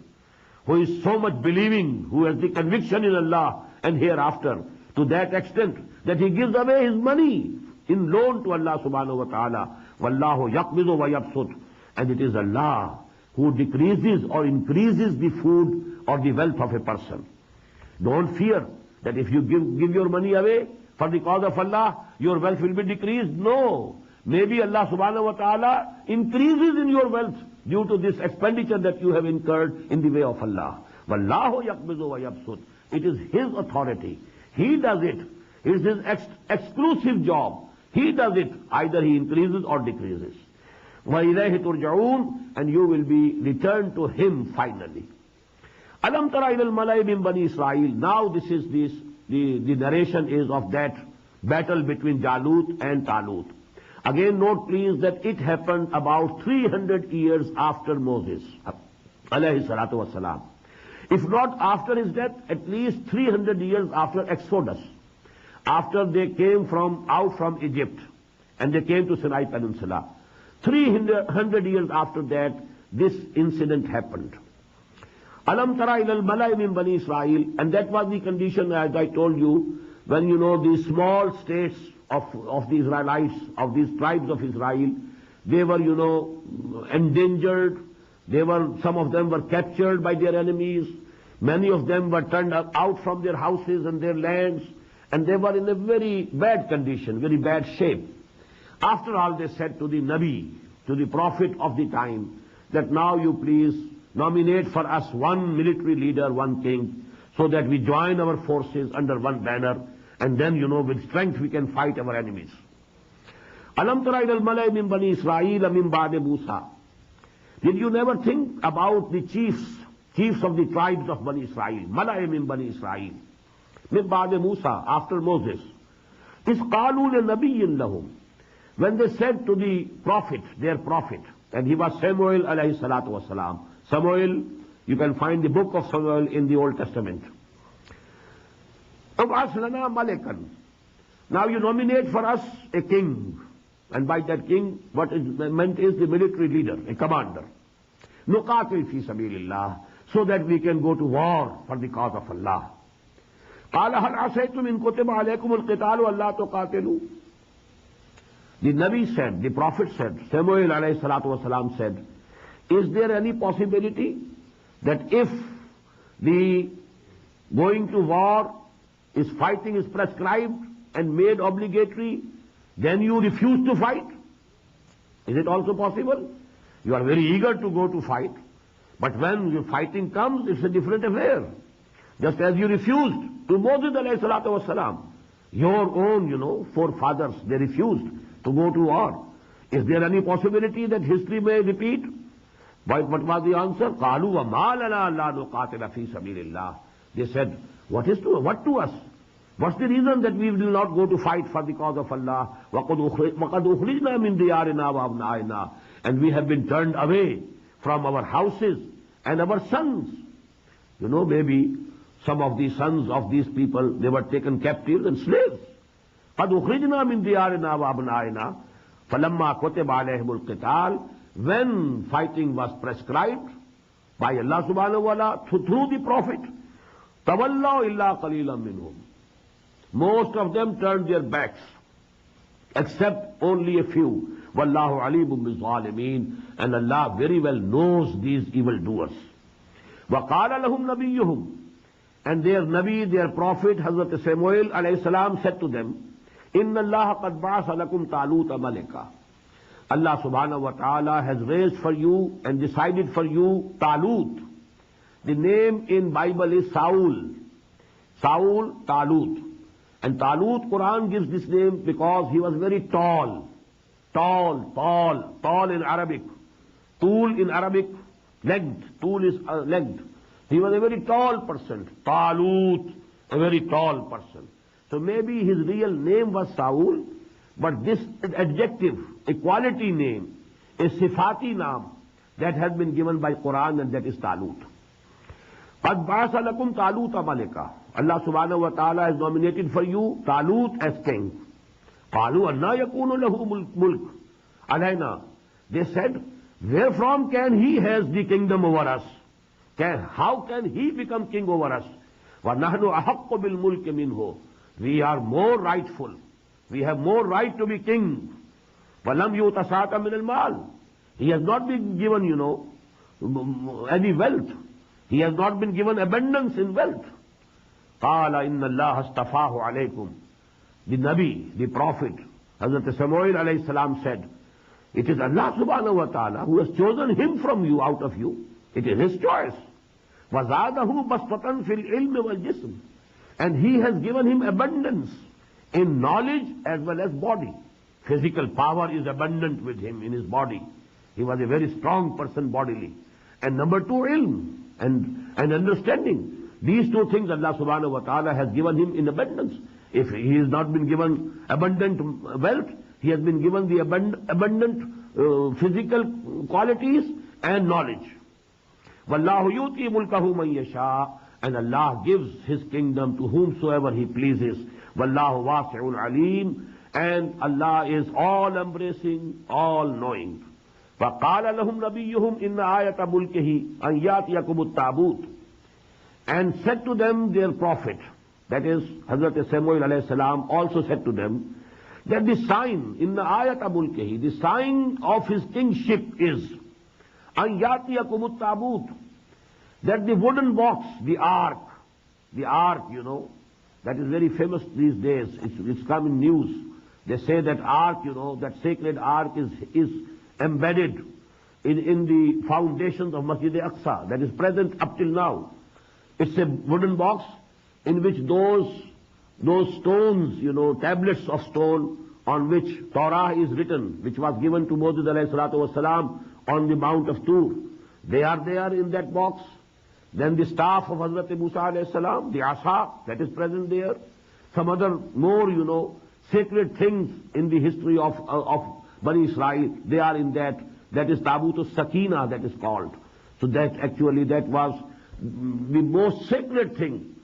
who is so much believing, who has the conviction in Allah and hereafter, to that extent that he gives away his money in loan to Allah subhanahu wa ta'ala. Wallahu yaqbidu wa yabsut. And it is Allah who decreases or increases the food or the wealth of a person. Don't fear that if you give your money away for the cause of Allah, your wealth will be decreased. No. Maybe Allah subhanahu wa ta'ala increases in your wealth due to this expenditure that you have incurred in the way of Allah. Wallahu yaqbidu wa yabsut. It is His authority. He does it. It is His exclusive job. He does it. Either He increases or decreases. وَإِلَيْهِ تُرْجَعُونَ. And you will be returned to Him finally. Alam tara ila al-malai min bani Israel. Now the narration is of that battle between Jalut and Talut. Again note please that it happened about 300 years after Moses alayhi salatu wasalam. If not after his death, at least 300 years after Exodus. After they came out from Egypt and they came to Sinai Peninsula. 300 years after that, this incident happened. Alam tara ila al-malai min bani Israel. And that was the condition, as I told you, when you know the small states of the Israelites, of these tribes of Israel, they were, endangered. Some of them were captured by their enemies. Many of them were turned out from their houses and their lands. And they were in a very bad condition, very bad shape. After all, they said to the Nabi, to the Prophet of the time, that now you please nominate for us one military leader, one king, so that we join our forces under one banner, and then, with strength we can fight our enemies. Alam tara ila al-malai min bani Israel min ba'de Musa. Did you never think about the chiefs of the tribes of Bani Israel, malai min bani Israel, min ba'de Musa, after Moses? Is qalu li nabiyyin lahum. When they said to the prophet, their prophet, and he was Samuel alayhi salatu wasalam. Samuel, you can find the book of Samuel in the Old Testament. Ub'as lana malikan. Now you nominate for us a king. And by that king, what is meant is the military leader, a commander. Nuqatil fi sabilillah, so that we can go to war for the cause of Allah. قال هل عسيتم إن كتب عليكم القتال ولا تقاتلوا. The Nabi said, the Prophet said, Samuel alayhi salatu wasalam said, is there any possibility that if the going to war is fighting is prescribed and made obligatory, then you refuse to fight? Is it also possible? You are very eager to go to fight, but when your fighting comes, it's a different affair. Just as you refused to Moses alayhi salatu wasalam, your own, forefathers, they refused to go to war. Is there any possibility that history may repeat? What was the answer? قَالُوا وَمَا لَنَا لَا نُقَاتِلَ فِي سَبِيلِ اللَّهِ. They said, what to us? What's the reason that we will not go to fight for the cause of Allah? وَقَدْ أُخْرِجْنَا مِنْ دِيَارِنَا وَأَبْنَائِنَا. And we have been turned away from our houses and our sons. Maybe some of the sons of these people, they were taken captive and slaves. قَدْ أُخْرِجْنَا مِنْ دِيَارِنَا وَأَبْنَائِنَا فَلَمَّا كُتِبَ عَلَيْهِمُ الْقِتَالِ. When fighting was prescribed by Allah subhanahu wa ta'ala through the Prophet, تَوَلَّوْا إِلَّا قَلِيلًا مِّنْهُمْ. Most of them turned their backs, except only a few. وَاللَّهُ عَلِيمٌ بِالظَّالِمِينَ. And Allah very well knows these evildoers. وَقَالَ لَهُمْ نَبِيُّهُمْ. And their Nabi, their Prophet, Hazrat Samuel alayhi salam said to them, إِنَّ اللَّهَ قَدْ بَعَثَ لَكُمْ طَالُوتَ مَلِكًا. Allah subhanahu wa ta'ala has raised for you and decided for you Talut. The name in Bible is Saul. Saul, Talut. And Talut, Quran gives this name because he was very tall. Tall in Arabic. Tool in Arabic, legged. Tool is legged. He was a very tall person. Talut, a very tall person. So maybe his real name was Saul, but this adjective, a quality name, a sifati naam, that has been given by Quran, and that is Talut. قَدْ بَعَثَ لَكُمْ طَالُوتَ مَلِكًا. Allah subhanahu wa ta'ala has nominated for you Talut as king. قَالُوا أَنَّا يَكُونُ لَهُ مُلْكٌ alayna. They said, where from can he has the kingdom over us? How can he become king over us? وَنَحْنُ أَحَقُّ بِالْمُلْكِ مِنْهُ. We are more rightful. We have more right to be king. وَلَمْ يُؤْتَ سَاعَةً مِنَ الْمَالِ. He has not been given, any wealth. He has not been given abundance in wealth. قَالَ إِنَّ اللَّهَ اسْتَفَاهُ عَلَيْكُمْ. The Nabi, the Prophet, Hazrat Samuel alayhi salam said, it is Allah subhanahu wa ta'ala who has chosen him from you, out of you. It is his choice. وَزَادَهُ بَسْطَةً فِي الْعِلْمِ وَالْجِسْمِ. And he has given him abundance in knowledge as well as body. Physical power is abundant with him in his body. He was a very strong person bodily. And number two, ilm and understanding. These two things Allah subhanahu wa ta'ala has given him in abundance. If he has not been given abundant wealth, he has been given the abundant physical qualities and knowledge. وَاللَّهُ يُؤْتِي مُلْكَهُ مَنْ يَشَاءُ. And Allah gives his kingdom to whomsoever he pleases. وَاللَّهُ وَاسِعٌ عَلِيمٌ. And Allah is all-embracing, all-knowing. وَقَالَ لَهُمْ نَبِيُّهُمْ إِنَّ آيَةَ مُلْكِهِ أَنْ يَأْتِيَكُمُ التَّابُوتُ. And said to them their prophet, that is Hazrat Samuel alayhi salam, also said to them that the sign in the ayat mulkihi, the sign of his kingship is an yatiyakum tabut, that the wooden box, the ark, that is very famous these days. It's come in news. They say that ark, that sacred ark is embedded in the foundations of Masjid Aqsa, that is present up till now. It's a wooden box in which those stones, tablets of stone on which Torah is written, which was given to Moses alayhi salatu wasalam on the Mount of Tur. They are there in that box. Then the staff of Hazrat Musa alayhi salam, the asa, that is present there. Some other more, sacred things in the history of Bani Israel, they are in that. That is Tabut Sakina, that is called. So that actually that was the most sacred thing,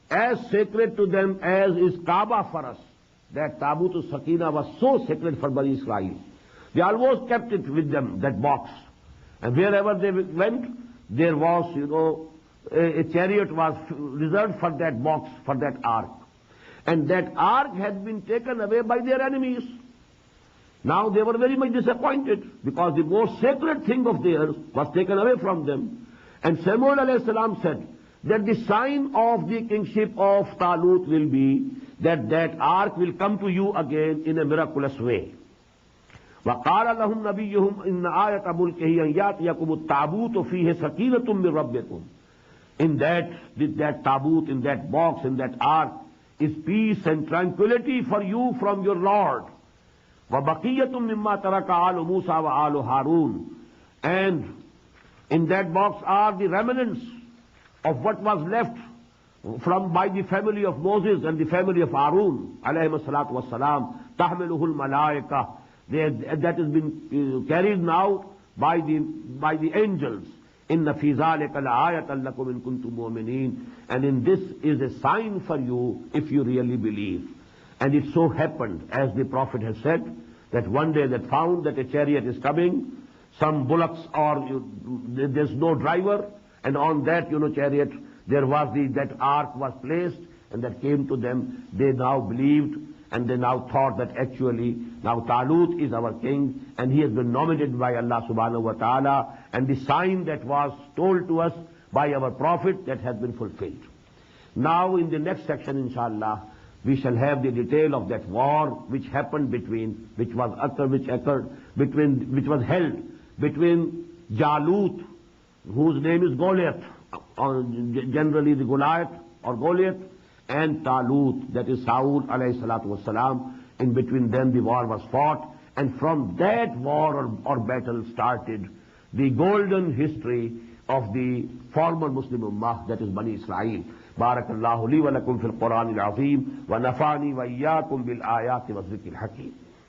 as sacred to them as is Kaaba for us. That Tabut Sakina was so sacred for Bani Israel. They always kept it with them, that box. And wherever they went, there was, a chariot was reserved for that box, for that ark. And that ark had been taken away by their enemies. Now they were very much disappointed, because the most sacred thing of theirs was taken away from them. And Samuel alayhi salam said that the sign of the kingship of Talut will be that ark will come to you again in a miraculous way. وَقَالَ لَهُمْ نَبِيُّهُمْ إِنَّ آيَةَ مُلْكِهِ أَنْ يَأْتِيَكُمُ التَّابُوتُ فِيهِ سَكِينَةٌ مِّن رَبِّكُمْ. In that tabut, in that box, in that ark, is peace and tranquility for you from your Lord. وَبَقِيَّةٌ مِّمَّا تَرَكَ آلُ مُوسَى وَآلُ هَارُونَ. And in that box are the remnants of what was left by the family of Moses and the family of Harun, alayhi salatu wassalam, tahmiluhul malaika. That has been carried now by the angels. Inna fi zalika la'ayatan lakum in kuntum mu'minin. And in this is a sign for you if you really believe. And it so happened, as the Prophet has said, that one day they found that a chariot is coming, some bullocks there's no driver, and on that, chariot, there was that ark was placed, and that came to them. They now believed, and they now thought that actually, now Talut is our king, and he has been nominated by Allah subhanahu wa ta'ala, and the sign that was told to us by our Prophet, that has been fulfilled. Now in the next section, inshallah, we shall have the detail of that war which happened which was held between Jalut, whose name is Goliath, or generally the Goliath or Goliath, and Talut, that is Saul alayhi salatu wassalam. In between them the war was fought, and from that war or battle started the golden history of the former Muslim Ummah, that is Bani Israel. Barakallahu li wa lakum fil Quran al-Azim wa nafani wa iyyakum bil ayati wa dhikril hakim.